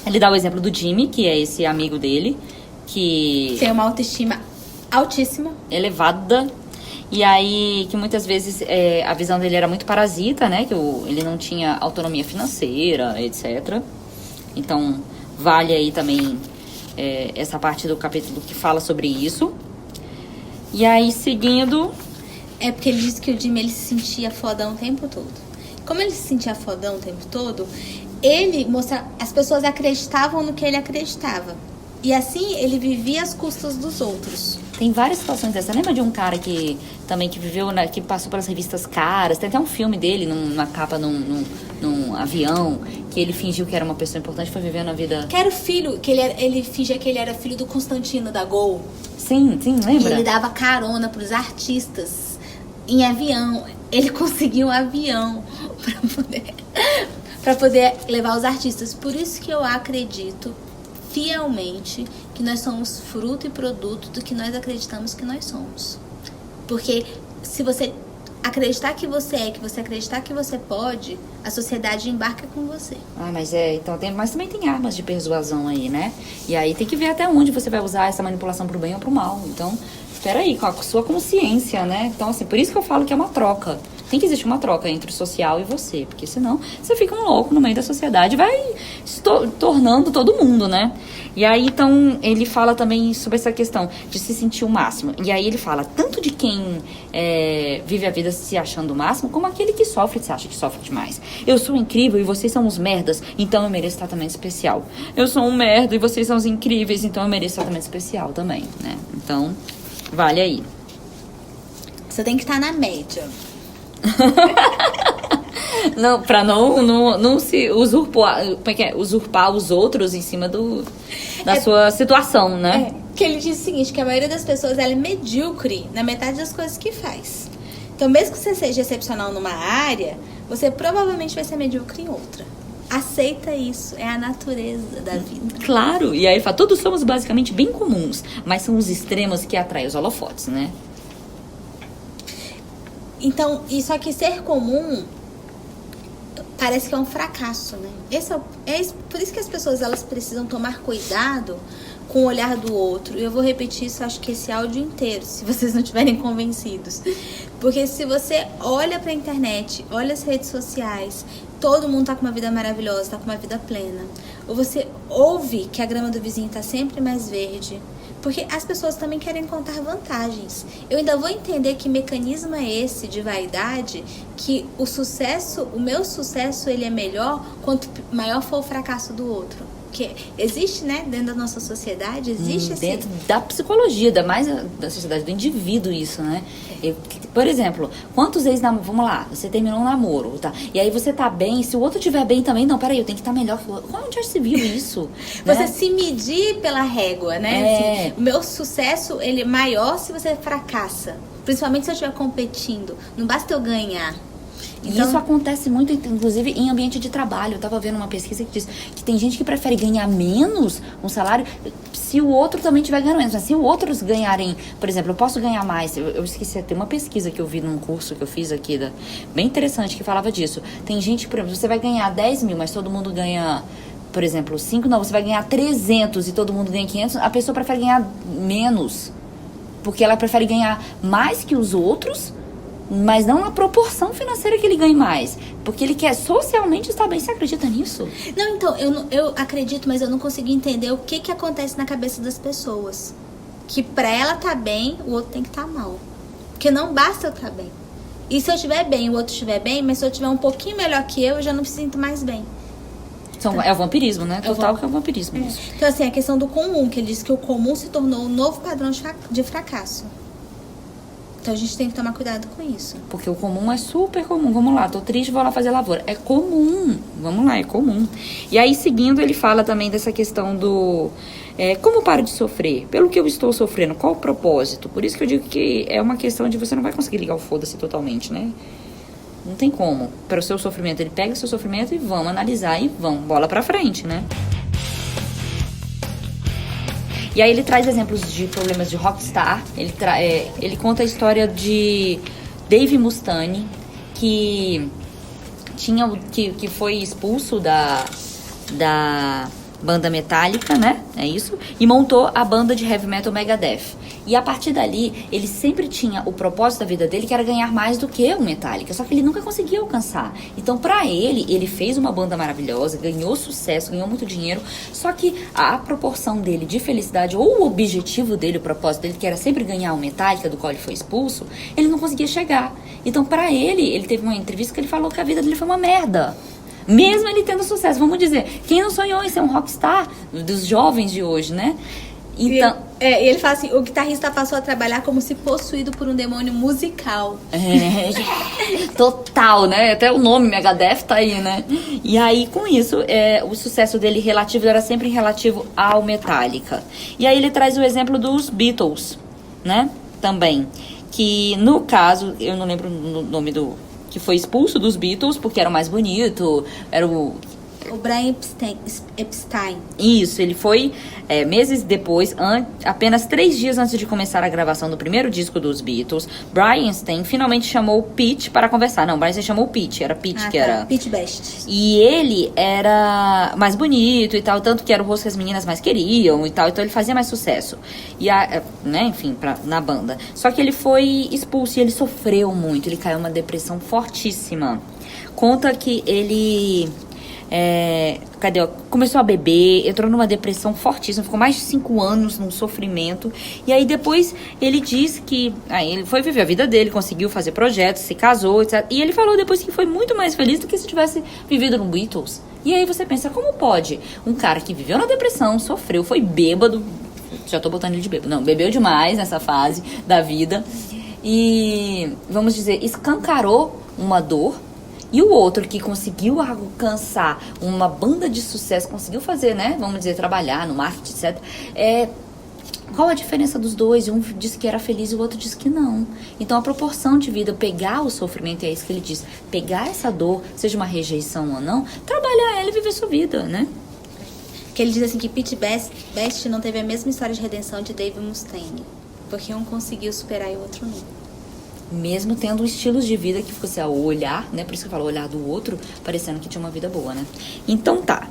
ele dá o exemplo do Jimmy, que é esse amigo dele, que tem uma autoestima altíssima, elevada. E aí, que muitas vezes a visão dele era muito parasita, né? Que ele não tinha autonomia financeira, etc. Então, vale aí também essa parte do capítulo que fala sobre isso. E aí, seguindo... É porque ele disse que o Jimmy, ele se sentia fodão o tempo todo. Como ele se sentia fodão o tempo todo, as pessoas acreditavam no que ele acreditava. E assim, ele vivia às custas dos outros. Tem várias situações dessas. Lembra de um cara que viveu, que passou pelas revistas caras? Tem até um filme dele, numa capa, num avião, que ele fingiu que era uma pessoa importante, foi vivendo a vida... Que era o filho, que ele fingia que ele era filho do Constantino, da Gol. Sim, lembra? E ele dava carona pros artistas em avião. Ele conseguiu um avião pra poder levar os artistas. Por isso que eu acredito fielmente que nós somos fruto e produto do que nós acreditamos que nós somos. Porque se você acreditar que você que você acreditar que você pode, a sociedade embarca com você. Mas mas também tem armas de persuasão aí, né? E aí tem que ver até onde você vai usar essa manipulação pro bem ou pro mal. Então, espera aí, com a sua consciência, né? Então, assim, por isso que eu falo que é uma troca. Tem que existir uma troca entre o social e você, porque senão você fica um louco no meio da sociedade e vai se tornando todo mundo, né? E aí, então, ele fala também sobre essa questão de se sentir o máximo. E aí ele fala tanto de quem vive a vida se achando o máximo, como aquele que sofre, se acha que sofre demais. Eu sou incrível e vocês são uns merdas, então eu mereço tratamento especial. Eu sou um merda e vocês são os incríveis, então eu mereço tratamento especial também, né? Então, vale aí. Você tem que estar na média. Não, pra não se usurpar os outros em cima da sua situação, né? Que ele diz o seguinte, que a maioria das pessoas ela é medíocre na metade das coisas que faz. Então, mesmo que você seja excepcional numa área, você provavelmente vai ser medíocre em outra. Aceita isso, é a natureza da vida. Claro, e aí fala, todos somos basicamente bem comuns, mas são os extremos que atraem os holofotes, né? Então, só que ser comum parece que é um fracasso, né? Por isso que as pessoas elas precisam tomar cuidado com o olhar do outro. E eu vou repetir isso, acho que esse áudio inteiro, se vocês não estiverem convencidos. Porque se você olha pra internet, olha as redes sociais, todo mundo tá com uma vida maravilhosa, tá com uma vida plena. Ou você ouve que a grama do vizinho tá sempre mais verde. Porque as pessoas também querem contar vantagens. Eu ainda vou entender que mecanismo é esse de vaidade, que o meu sucesso, ele é melhor quanto maior for o fracasso do outro. Porque existe, né, dentro da nossa sociedade, existe dentro da psicologia, da sociedade, do indivíduo isso, né? Por exemplo, quantos vamos lá, você terminou um namoro, tá? E aí você tá bem, se o outro estiver bem também, não, peraí, eu tenho que estar melhor. Onde já se viu isso? Você né? se medir pela régua, né? Assim, o meu sucesso, ele é maior se você fracassa. Principalmente se eu estiver competindo. Não basta eu ganhar. E isso acontece muito, inclusive, em ambiente de trabalho. Eu estava vendo uma pesquisa que diz que tem gente que prefere ganhar menos um salário se o outro também estiver ganhando menos. Mas se os outros ganharem, por exemplo, eu posso ganhar mais. Eu esqueci, tem uma pesquisa que eu vi num curso que eu fiz aqui, bem interessante, que falava disso. Tem gente, por exemplo, você vai ganhar 10 mil, mas todo mundo ganha, por exemplo, 5, não, você vai ganhar 300 e todo mundo ganha 500. A pessoa prefere ganhar menos, porque ela prefere ganhar mais que os outros, mas não na proporção financeira que ele ganha mais. Porque ele quer socialmente estar bem. Você acredita nisso? Não, então, eu acredito, mas eu não consigo entender o que acontece na cabeça das pessoas. Que pra ela tá bem, o outro tem que tá mal. Porque não basta eu estar bem. E se eu estiver bem, o outro estiver bem, mas se eu estiver um pouquinho melhor que eu já não me sinto mais bem. É o vampirismo, né? Total que é o vampirismo. Isso. Então, assim, a questão do comum, que ele diz que o comum se tornou um novo padrão de fracasso. Então a gente tem que tomar cuidado com isso. Porque o comum é super comum. Vamos lá, tô triste, vou lá fazer lavoura. É comum. Vamos lá, é comum. E aí, seguindo, ele fala também dessa questão do... como paro de sofrer? Pelo que eu estou sofrendo, qual o propósito? Por isso que eu digo que é uma questão de você não vai conseguir ligar o foda-se totalmente, né? Não tem como. Para o seu sofrimento, ele pega o seu sofrimento e vamos analisar e vamos, bola pra frente, né? E aí ele traz exemplos de problemas de rockstar. Ele conta a história de Dave Mustaine, que foi expulso da banda Metallica, né? É isso. E montou a banda de heavy metal Megadeth. E a partir dali, ele sempre tinha o propósito da vida dele, que era ganhar mais do que o Metallica. Só que ele nunca conseguia alcançar. Então, pra ele fez uma banda maravilhosa, ganhou sucesso, ganhou muito dinheiro. Só que a proporção dele de felicidade, ou o objetivo dele, o propósito dele, que era sempre ganhar o Metallica, do qual ele foi expulso, ele não conseguia chegar. Então, pra ele teve uma entrevista que ele falou que a vida dele foi uma merda. Mesmo ele tendo sucesso, vamos dizer, quem não sonhou em ser um rockstar dos jovens de hoje, né? Então, ele fala assim, o guitarrista passou a trabalhar como se possuído por um demônio musical. Total, né? Até o nome Megadeth tá aí, né? E aí, com isso, o sucesso dele relativo era sempre relativo ao Metallica. E aí ele traz o exemplo dos Beatles, né? Também. Que, no caso, eu não lembro o nome que foi expulso dos Beatles, porque era o mais bonito, era o Brian Epstein. Isso, ele foi meses depois, apenas 3 dias antes de começar a gravação do primeiro disco dos Beatles. Brian Epstein finalmente chamou o Pete para conversar. Não, Brian Epstein chamou o Pete, era Pete que era... Pete Best. E ele era mais bonito e tal, tanto que era o rosto que as meninas mais queriam e tal, então ele fazia mais sucesso. E né, enfim, na banda. Só que ele foi expulso e ele sofreu muito, ele caiu numa depressão fortíssima. Conta que ele... começou a beber, entrou numa depressão fortíssima, ficou mais de 5 anos num sofrimento. E aí depois ele disse que ele foi viver a vida dele, conseguiu fazer projetos, se casou, etc. E ele falou depois que foi muito mais feliz do que se tivesse vivido no Beatles. E aí você pensa, como pode um cara que viveu na depressão, sofreu, foi bêbado, já tô botando ele de bêbado, não, bebeu demais nessa fase da vida e, vamos dizer, escancarou uma dor. E o outro que conseguiu alcançar uma banda de sucesso, conseguiu fazer, né? Vamos dizer, trabalhar no marketing, etc. Qual a diferença dos dois? Um disse que era feliz e o outro disse que não. Então, a proporção de vida, pegar o sofrimento, é isso que ele diz. Pegar essa dor, seja uma rejeição ou não, trabalhar ela e viver sua vida, né? Que ele diz assim que Pete Best não teve a mesma história de redenção de Dave Mustaine. Porque um conseguiu superar e o outro não. Mesmo tendo estilos de vida que fosse ao olhar, né? Por isso que eu falo, olhar do outro, parecendo que tinha uma vida boa, né? Então tá,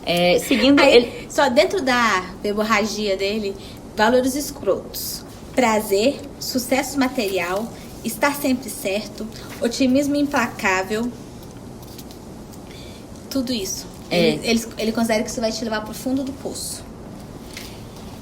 seguindo aí, ele... Só dentro da verborragia dele, valores escrotos. Prazer, sucesso material, estar sempre certo, otimismo implacável. Tudo isso. Ele considera que isso vai te levar pro fundo do poço.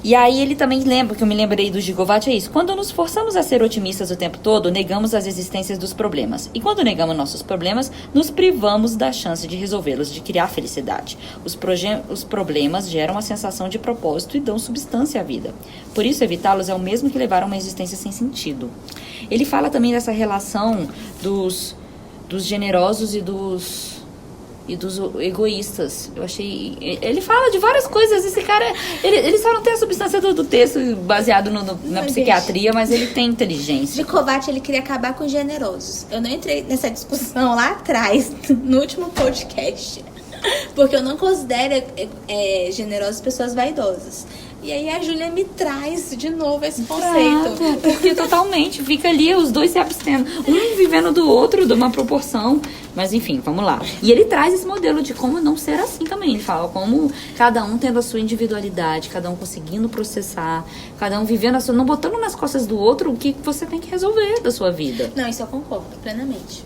E aí ele também lembra, que eu me lembrei do Gigovati, é isso. Quando nos forçamos a ser otimistas o tempo todo, negamos as existências dos problemas. E quando negamos nossos problemas, nos privamos da chance de resolvê-los, de criar felicidade. Os problemas geram uma sensação de propósito e dão substância à vida. Por isso, evitá-los é o mesmo que levar a uma existência sem sentido. Ele fala também dessa relação dos generosos e dos e dos egoístas. Eu achei... Ele fala de várias coisas. Esse cara, ele só não tem a substância do texto baseado na psiquiatria, mas ele tem inteligência. De Kovács, ele queria acabar com os generosos. Eu não entrei nessa discussão lá atrás, no último podcast, porque eu não considero generosas pessoas vaidosas. E aí a Júlia me traz de novo esse conceito. Porque totalmente, fica ali os dois se abstendo, um vivendo do outro, de uma proporção. Mas enfim, vamos lá. E ele traz esse modelo de como não ser assim também. Ele fala como cada um tendo a sua individualidade, cada um conseguindo processar, cada um vivendo a sua... Não botando nas costas do outro o que você tem que resolver da sua vida. Não, isso eu concordo plenamente.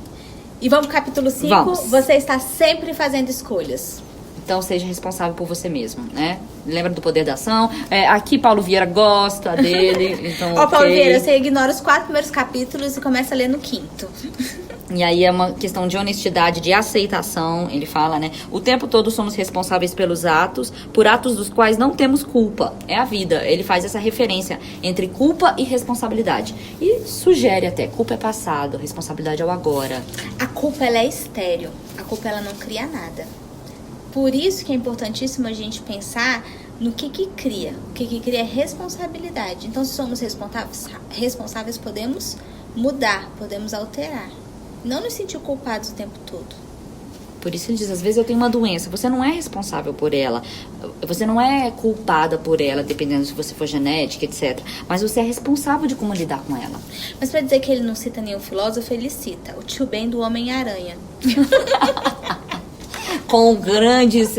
E vamos pro capítulo 5. Vamos. Você está sempre fazendo escolhas. Então, seja responsável por você mesmo, né? Lembra do poder da ação? Aqui, Paulo Vieira gosta dele, então Paulo Vieira, você ignora os 4 primeiros capítulos e começa a ler no 5º. E aí é uma questão de honestidade, de aceitação, ele fala, né? O tempo todo somos responsáveis pelos atos, por atos dos quais não temos culpa. É a vida. Ele faz essa referência entre culpa e responsabilidade. E sugere até, culpa é passado, responsabilidade é o agora. A culpa, ela é estéril. A culpa, ela não cria nada. Por isso que é importantíssimo a gente pensar no que cria. O que cria é responsabilidade. Então, se somos responsáveis, podemos mudar, podemos alterar. Não nos sentir culpados o tempo todo. Por isso ele diz, às vezes eu tenho uma doença, você não é responsável por ela, você não é culpada por ela, dependendo se você for genética, etc. Mas você é responsável de como lidar com ela. Mas pra dizer que ele não cita nenhum filósofo, ele cita o tio Ben do Homem-Aranha. Com grandes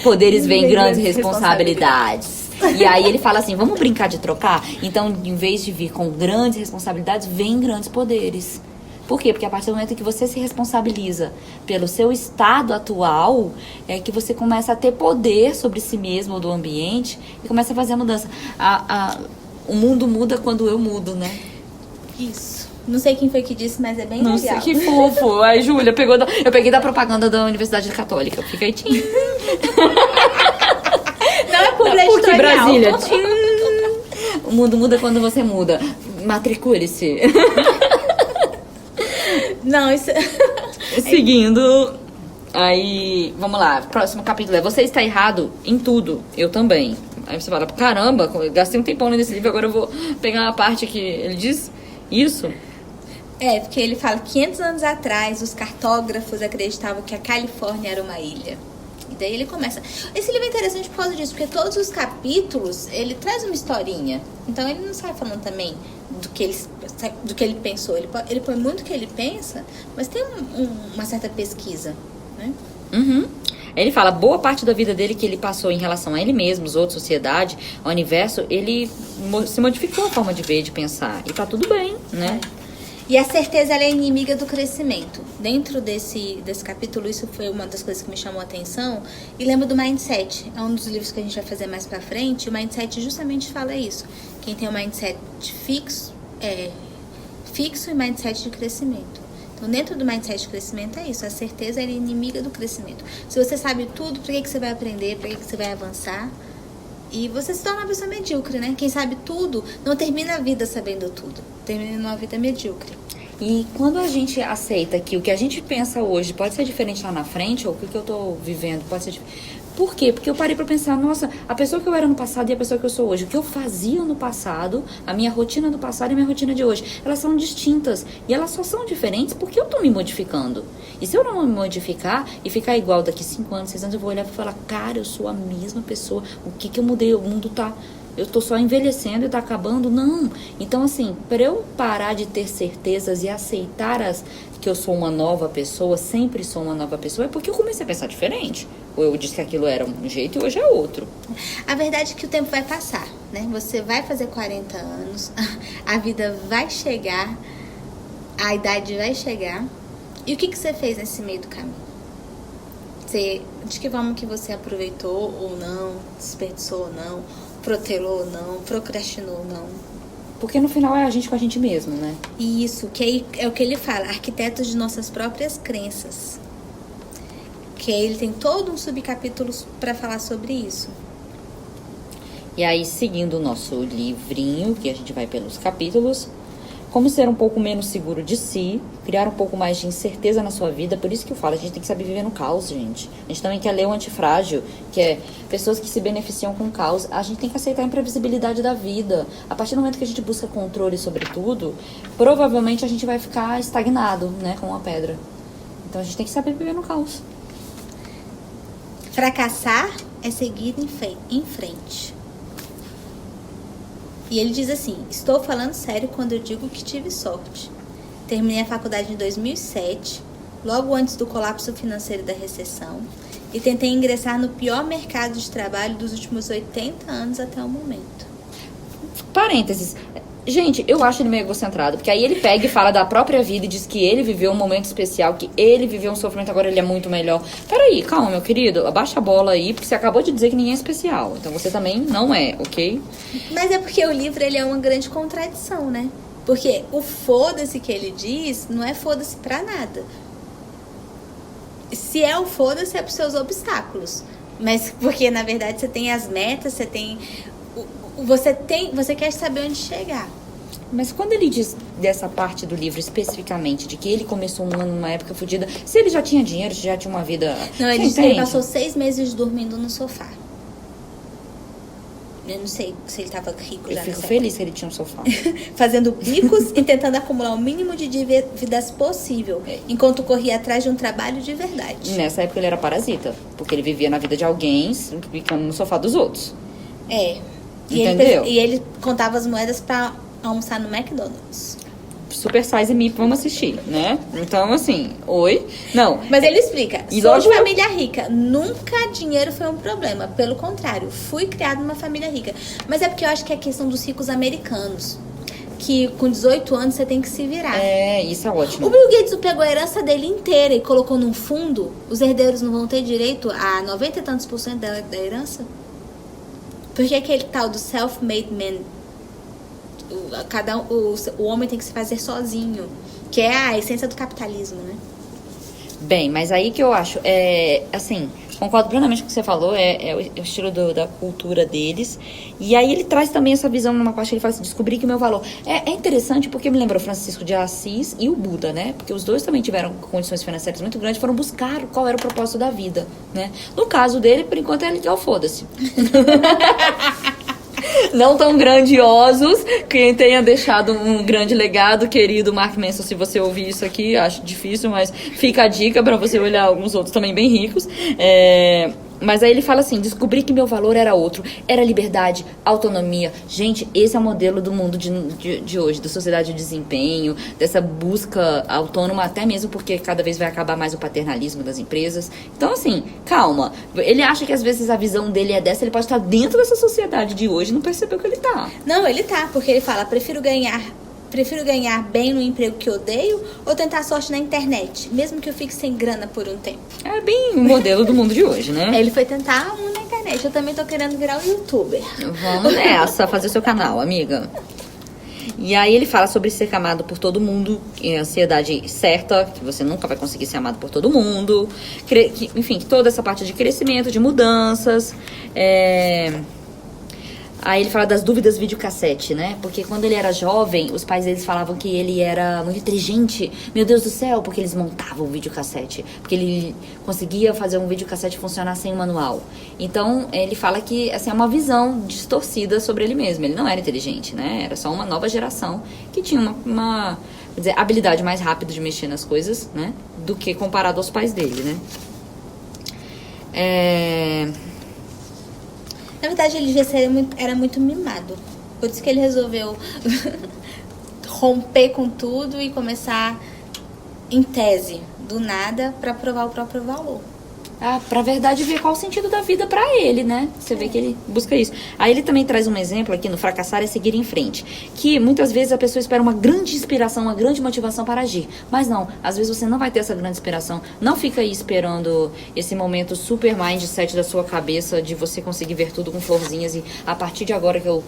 poderes vem grandes responsabilidades. E aí ele fala assim, vamos brincar de trocar? Então, em vez de vir com grandes responsabilidades, vem grandes poderes. Por quê? Porque a partir do momento que você se responsabiliza pelo seu estado atual, é que você começa a ter poder sobre si mesmo ou do ambiente e começa a fazer a mudança. O mundo muda quando eu mudo, né? Isso. Não sei quem foi que disse, mas é bem legal. Não sei, que fofo. Ai, Júlia, eu peguei da propaganda da Universidade Católica. Fica aí, tchim. Não é por Porque Brasília, tchim. O mundo muda quando você muda. Matricule-se. Não, isso... Seguindo, aí, vamos lá, próximo capítulo é você está errado em tudo, eu também. Aí você fala, caramba, gastei um tempão nesse livro, agora eu vou pegar uma parte que ele diz isso. Porque ele fala, 500 anos atrás, os cartógrafos acreditavam que a Califórnia era uma ilha. E daí ele começa... Esse livro é interessante por causa disso, porque todos os capítulos, ele traz uma historinha. Então ele não sai falando também do que ele pensou. Ele põe muito o que ele pensa, mas tem uma certa pesquisa, né? Uhum. Ele fala, boa parte da vida dele que ele passou em relação a ele mesmo, os outros, sociedade, ao universo, ele se modificou a forma de ver, de pensar. E tá tudo bem, né? E a certeza, ela é inimiga do crescimento. Dentro desse capítulo, isso foi uma das coisas que me chamou a atenção. E lembro do Mindset. É um dos livros que a gente vai fazer mais pra frente. O Mindset justamente fala isso. Quem tem um Mindset fixo e Mindset de crescimento. Então, dentro do Mindset de crescimento é isso. A certeza, ela é inimiga do crescimento. Se você sabe tudo, por que você vai aprender? Por que você vai avançar? E você se torna uma pessoa medíocre, né? Quem sabe tudo não termina a vida sabendo tudo. Termina uma vida medíocre. E quando a gente aceita que o que a gente pensa hoje pode ser diferente lá na frente, ou o que eu tô vivendo pode ser diferente... Por quê? Porque eu parei pra pensar, nossa, a pessoa que eu era no passado e a pessoa que eu sou hoje, o que eu fazia no passado, a minha rotina do passado e a minha rotina de hoje, elas são distintas. E elas só são diferentes porque eu tô me modificando. E se eu não me modificar e ficar igual daqui 5 anos, 6 anos, eu vou olhar e falar, cara, eu sou a mesma pessoa. O que eu mudei? O mundo tá... Eu tô só envelhecendo e tá acabando? Não. Então, assim, para eu parar de ter certezas e aceitar que eu sou uma nova pessoa, sempre sou uma nova pessoa, é porque eu comecei a pensar diferente. Ou eu disse que aquilo era um jeito e hoje é outro. A verdade é que o tempo vai passar, né? Você vai fazer 40 anos, a vida vai chegar, a idade vai chegar. E o que você fez nesse meio do caminho? De que forma que você aproveitou ou não, desperdiçou ou não, protelou ou não, procrastinou ou não. Porque no final é a gente com a gente mesmo, né? Isso, que aí é o que ele fala, arquitetos de nossas próprias crenças. Que aí ele tem todo um subcapítulo para falar sobre isso. E aí, seguindo o nosso livrinho, que a gente vai pelos capítulos, como ser um pouco menos seguro de si, criar um pouco mais de incerteza na sua vida. Por isso que eu falo, a gente tem que saber viver no caos, gente. A gente também quer ler o Antifrágil, que é pessoas que se beneficiam com o caos. A gente tem que aceitar a imprevisibilidade da vida. A partir do momento que a gente busca controle sobre tudo, provavelmente a gente vai ficar estagnado, né, com uma pedra. Então a gente tem que saber viver no caos. Fracassar é seguir em frente. E ele diz assim: estou falando sério quando eu digo que tive sorte. Terminei a faculdade em 2007, logo antes do colapso financeiro e da recessão, e tentei ingressar no pior mercado de trabalho dos últimos 80 anos até o momento. Parênteses. Gente, eu acho ele meio egocentrado, porque aí ele pega e fala da própria vida e diz que ele viveu um momento especial, que ele viveu um sofrimento, agora ele é muito melhor. Peraí, calma, meu querido, abaixa a bola aí, porque você acabou de dizer que ninguém é especial, então você também não é, ok? Mas é porque o livro ele é uma grande contradição, né? Porque o foda-se que ele diz não é foda-se pra nada. Se é o foda-se é pros seus obstáculos. Mas porque, na verdade, você tem as metas, você tem... Você quer saber onde chegar. Mas quando ele diz dessa parte do livro especificamente, de que ele começou um ano numa época fodida, se ele já tinha dinheiro, se já tinha uma vida... Não, ele disse que ele passou 6 meses dormindo no sofá. Eu não sei se ele tava rico já. Eu fico feliz que ele tinha um sofá. Fazendo bicos e tentando acumular o mínimo de dívidas possível, enquanto corria atrás de um trabalho de verdade. Nessa época ele era parasita, porque ele vivia na vida de alguém, ficando no sofá dos outros. É. Entendeu? E ele contava as moedas pra almoçar no McDonald's. Super Size Me, vamos assistir, né? Então, assim, oi. Não. Mas ele explica, E sou de logo família rica, nunca dinheiro foi um problema. Pelo contrário, fui criado numa família rica. Mas é porque eu acho que é a questão dos ricos americanos. Que com 18 anos você tem que se virar. É, isso é ótimo. O Bill Gates pegou a herança dele inteira e colocou num fundo. Os herdeiros não vão ter direito a 90 e tantos % da herança? Porque aquele tal do self-made man, o homem tem que se fazer sozinho, que é a essência do capitalismo, né? Bem, mas aí que eu acho, assim, concordo plenamente com o que você falou, é o estilo da cultura deles. E aí ele traz também essa visão numa parte que ele fala assim, descobrir que o meu valor. É interessante porque me lembrou Francisco de Assis e o Buda, né? Porque os dois também tiveram condições financeiras muito grandes, foram buscar qual era o propósito da vida, né? No caso dele, por enquanto, ele é o foda-se. Não tão grandiosos, quem tenha deixado um grande legado, querido Mark Manson, se você ouvir isso aqui, acho difícil, mas fica a dica pra você olhar alguns outros também bem ricos. Mas aí ele fala assim, descobri que meu valor era outro, era liberdade, autonomia. Gente, esse é o modelo do mundo de hoje, da sociedade de desempenho, dessa busca autônoma, até mesmo porque cada vez vai acabar mais o paternalismo das empresas. Então, assim, calma. Ele acha que às vezes a visão dele é dessa, ele pode estar dentro dessa sociedade de hoje e não percebeu que ele tá. Não, ele tá, porque ele fala, prefiro ganhar bem no emprego que odeio ou tentar sorte na internet, mesmo que eu fique sem grana por um tempo. É bem o modelo do mundo de hoje, né? Ele foi tentar na internet. Eu também tô querendo virar um youtuber. Vamos nessa, fazer seu canal, amiga. E aí ele fala sobre ser amado por todo mundo, ansiedade certa, que você nunca vai conseguir ser amado por todo mundo. Enfim, toda essa parte de crescimento, de mudanças. Aí ele fala das dúvidas videocassete, né? Porque quando ele era jovem, os pais deles falavam que ele era muito inteligente. Meu Deus do céu, porque eles montavam o videocassete. Porque ele conseguia fazer um videocassete funcionar sem manual. Então, ele fala que essa é uma visão distorcida sobre ele mesmo. Ele não era inteligente, né? Era só uma nova geração que tinha uma quer dizer, habilidade mais rápida de mexer nas coisas, né? Do que comparado aos pais dele, né? Na verdade, ele era muito mimado. Por isso que ele resolveu romper com tudo e começar em tese, do nada, pra provar o próprio valor. Pra verdade ver qual o sentido da vida pra ele, né? Você vê que ele busca isso. Aí ele também traz um exemplo aqui no Fracassar é Seguir em Frente. Que muitas vezes a pessoa espera uma grande inspiração, uma grande motivação para agir. Mas não, às vezes você não vai ter essa grande inspiração. Não fica aí esperando esse momento super mindset da sua cabeça de você conseguir ver tudo com florzinhas e a partir de agora que eu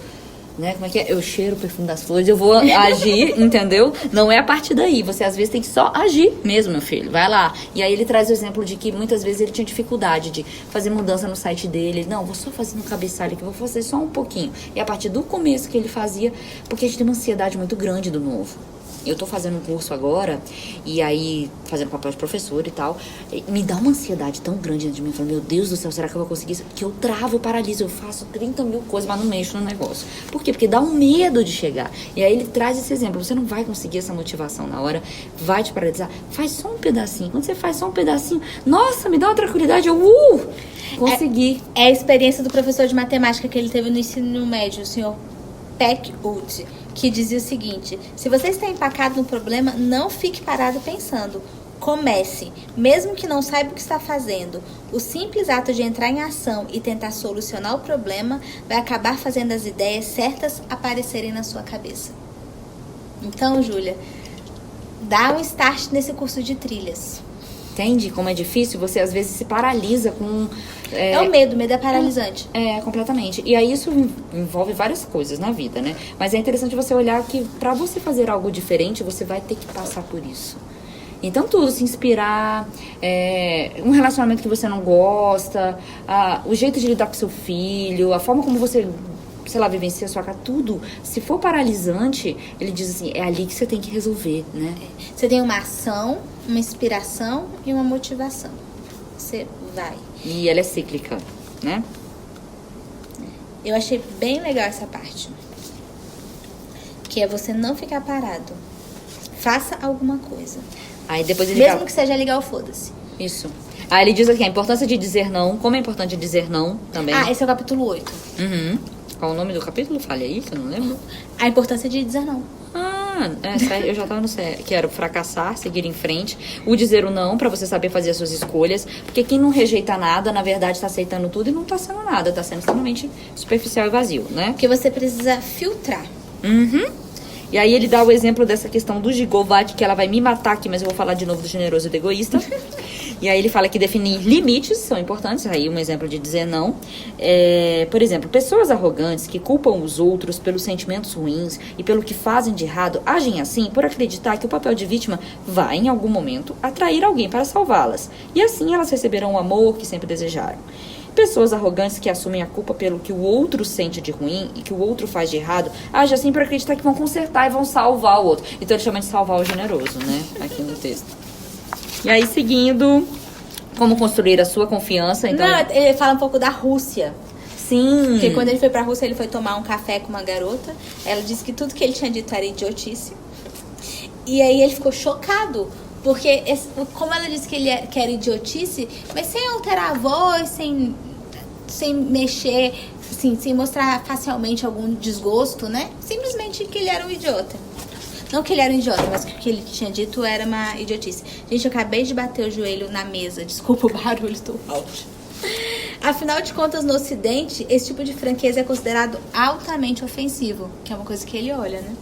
né? Como é que é? Eu cheiro o perfume das flores, eu vou agir, entendeu? Não é a partir daí. Você às vezes tem que só agir mesmo, meu filho. Vai lá. E aí ele traz o exemplo de que muitas vezes ele tinha dificuldade de fazer mudança no site dele. Não, vou só fazer no cabeçalho aqui, vou fazer só um pouquinho. E a partir do começo que ele fazia, porque a gente tem uma ansiedade muito grande do novo. Eu tô fazendo um curso agora, e aí, fazendo papel de professor e tal, me dá uma ansiedade tão grande dentro de mim. Eu falo, meu Deus do céu, será que eu vou conseguir isso? Que eu travo, eu paraliso, eu faço 30 mil coisas, mas não mexo no negócio. Por quê? Porque dá um medo de chegar. E aí ele traz esse exemplo, você não vai conseguir essa motivação na hora, vai te paralisar. Faz só um pedacinho. Quando você faz só um pedacinho, nossa, me dá uma tranquilidade, eu, consegui. É a experiência do professor de matemática que ele teve no ensino médio, o senhor Peckwood, que dizia o seguinte: se você está empacado no problema, não fique parado pensando. Comece, mesmo que não saiba o que está fazendo. O simples ato de entrar em ação e tentar solucionar o problema vai acabar fazendo as ideias certas aparecerem na sua cabeça. Então, Júlia, dá um start nesse curso de trilhas. Entende como é difícil? Você às vezes se paralisa com... É o medo é paralisante. Completamente. E aí isso envolve várias coisas na vida, né? Mas é interessante você olhar que pra você fazer algo diferente, você vai ter que passar por isso. Então tudo, se inspirar, um relacionamento que você não gosta, o jeito de lidar com seu filho, a forma como você, sei lá, vivencia a sua casa, tudo. Se for paralisante, ele diz assim, é ali que você tem que resolver, né? Você tem uma ação, uma inspiração e uma motivação. Você vai. E ela é cíclica, né? Eu achei bem legal essa parte. Que é você não ficar parado. Faça alguma coisa. Aí depois ele mesmo que seja ligar o foda-se. Isso. Aí ele diz aqui a importância de dizer não. Como é importante dizer não também. Esse é o capítulo 8. Uhum. Qual o nome do capítulo? Fale aí, que eu não lembro. A importância de dizer não. Eu já tava no sério. Que era o fracassar, seguir em frente. O dizer o não, pra você saber fazer as suas escolhas. Porque quem não rejeita nada, na verdade, tá aceitando tudo e não tá sendo nada. Tá sendo extremamente superficial e vazio, né? Porque você precisa filtrar. Uhum. E aí ele dá o exemplo dessa questão do Gigovati, que ela vai me matar aqui, mas eu vou falar de novo do generoso e do egoísta. E aí ele fala que definir limites são importantes. Aí um exemplo de dizer não. Por exemplo, pessoas arrogantes que culpam os outros pelos sentimentos ruins e pelo que fazem de errado, agem assim por acreditar que o papel de vítima vai, em algum momento, atrair alguém para salvá-las. E assim elas receberão o amor que sempre desejaram. Pessoas arrogantes que assumem a culpa pelo que o outro sente de ruim e que o outro faz de errado, agem assim por acreditar que vão consertar e vão salvar o outro. Então ele chama de salvar o generoso, né? Aqui no texto. E aí, seguindo, como construir a sua confiança. Então... Não, ele fala um pouco da Rússia. Sim. Porque quando ele foi pra Rússia, ele foi tomar um café com uma garota. Ela disse que tudo que ele tinha dito era idiotice. E aí ele ficou chocado. Porque, como ela disse que era idiotice, mas sem alterar a voz, sem mexer, assim, sem mostrar facialmente algum desgosto, né? Simplesmente que ele era um idiota. Não que ele era um idiota, mas que o que ele tinha dito era uma idiotice. Gente, eu acabei de bater o joelho na mesa. Desculpa o barulho do áudio. Afinal de contas, no Ocidente, esse tipo de franqueza é considerado altamente ofensivo. Que é uma coisa que ele olha, né?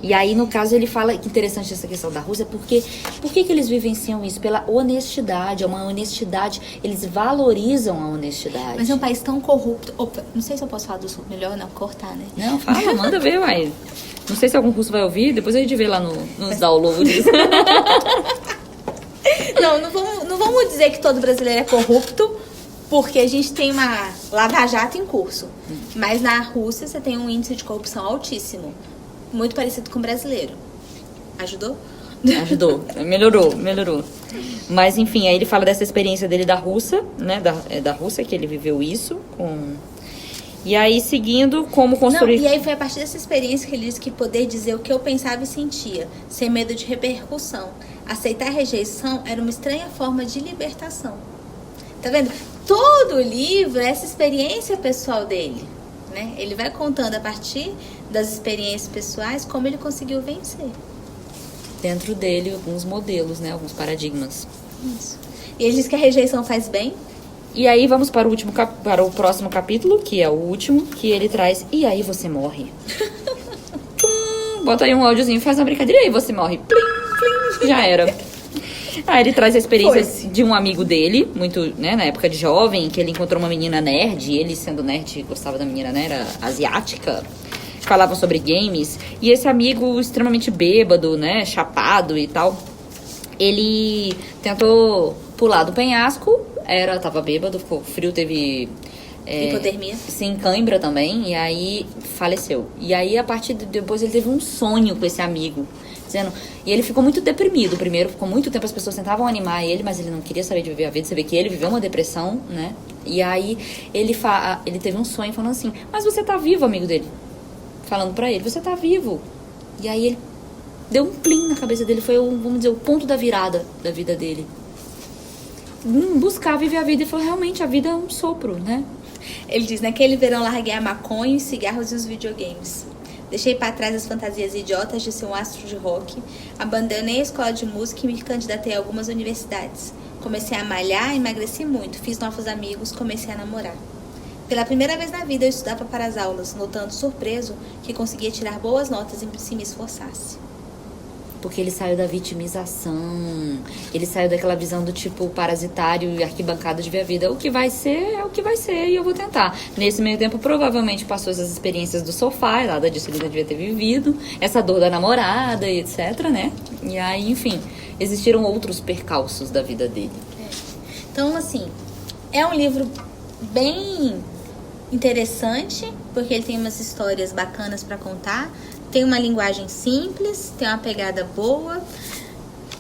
E aí, no caso, ele fala que interessante essa questão da Rússia, porque por que eles vivenciam isso? Pela honestidade, é uma honestidade, eles valorizam a honestidade. Mas é um país tão corrupto. Opa, não sei se eu posso falar do sul, melhor não cortar, né? Não, fala, manda ver, uai. Não sei se algum russo vai ouvir, depois a gente vê lá nos downloads. Não vamos dizer que todo brasileiro é corrupto, porque a gente tem uma lava-jato em curso. Mas na Rússia você tem um índice de corrupção altíssimo. Muito parecido com o brasileiro. Ajudou? Ajudou. Melhorou. Mas, enfim, aí ele fala dessa experiência dele da Rússia, né? Da Rússia que ele viveu isso. E aí, seguindo, como construir... E aí foi a partir dessa experiência que ele disse que poder dizer o que eu pensava e sentia, sem medo de repercussão. Aceitar a rejeição era uma estranha forma de libertação. Tá vendo? Todo o livro é essa experiência pessoal dele. Né? Ele vai contando a partir das experiências pessoais como ele conseguiu vencer. Dentro dele, alguns modelos, né? Alguns paradigmas. Isso. E ele diz que a rejeição faz bem. E aí vamos para o próximo capítulo, que é o último, que ele traz, e aí você morre. Bota aí um áudiozinho, faz uma brincadeira, e aí você morre. Plim, plim, já era. Aí ele traz a experiência de um amigo dele, muito, né, na época de jovem, que ele encontrou uma menina nerd, e ele, sendo nerd, gostava da menina, né, era asiática. falavam sobre games, e esse amigo extremamente bêbado, né, chapado e tal, ele tentou pular do penhasco, tava bêbado, ficou frio, teve... Hipotermia. Sim, cãibra também, e aí faleceu. E aí, a partir de depois, ele teve um sonho com esse amigo, dizendo... E ele ficou muito deprimido. Primeiro, ficou muito tempo, as pessoas tentavam animar ele, mas ele não queria saber de viver a vida. Você vê que ele viveu uma depressão, né? E aí, ele teve um sonho falando assim, mas você tá vivo, amigo dele. Falando pra ele, você tá vivo. E aí, ele deu um plim na cabeça dele, foi, vamos dizer, o ponto da virada da vida dele. Buscar viver a vida, e falou, realmente, a vida é um sopro, né? Ele diz, naquele verão larguei a maconha, os cigarros e os videogames. Deixei para trás as fantasias idiotas de ser um astro de rock, abandonei a escola de música e me candidatei a algumas universidades. Comecei a malhar, emagreci muito, fiz novos amigos, comecei a namorar. Pela primeira vez na vida eu estudava para as aulas, notando surpreso que conseguia tirar boas notas se me esforçasse. Porque ele saiu da vitimização, ele saiu daquela visão do tipo parasitário e arquibancada de ver a vida. O que vai ser é o que vai ser e eu vou tentar. Nesse meio tempo, provavelmente passou essas experiências do sofá, nada disso ele não devia ter vivido, essa dor da namorada e etc, né? E aí, enfim, existiram outros percalços da vida dele. Então, assim, é um livro bem interessante, porque ele tem umas histórias bacanas para contar. Tem uma linguagem simples, tem uma pegada boa.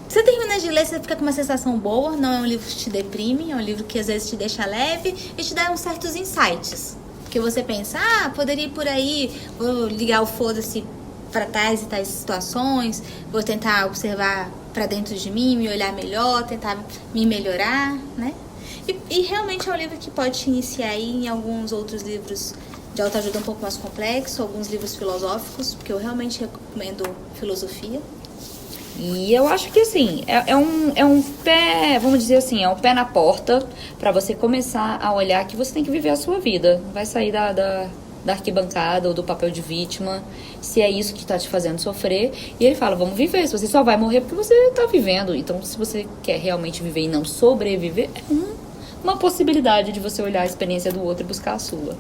Você termina de ler, você fica com uma sensação boa. Não é um livro que te deprime, é um livro que às vezes te deixa leve e te dá uns certos insights. Que você pensa, poderia ir por aí, vou ligar o foda-se para tais e tais situações, vou tentar observar para dentro de mim, me olhar melhor, tentar me melhorar, né? E realmente é um livro que pode te iniciar aí em alguns outros livros de autoajuda um pouco mais complexo, alguns livros filosóficos, porque eu realmente recomendo filosofia. E eu acho que, assim, é um pé, vamos dizer assim, é um pé na porta para você começar a olhar que você tem que viver a sua vida. Vai sair da arquibancada ou do papel de vítima, se é isso que tá te fazendo sofrer. E ele fala, vamos viver, se você só vai morrer porque você tá vivendo. Então, se você quer realmente viver e não sobreviver, é uma possibilidade de você olhar a experiência do outro e buscar a sua.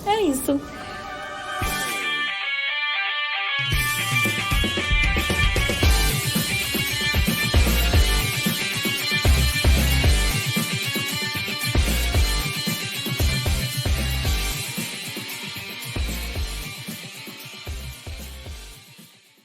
É isso.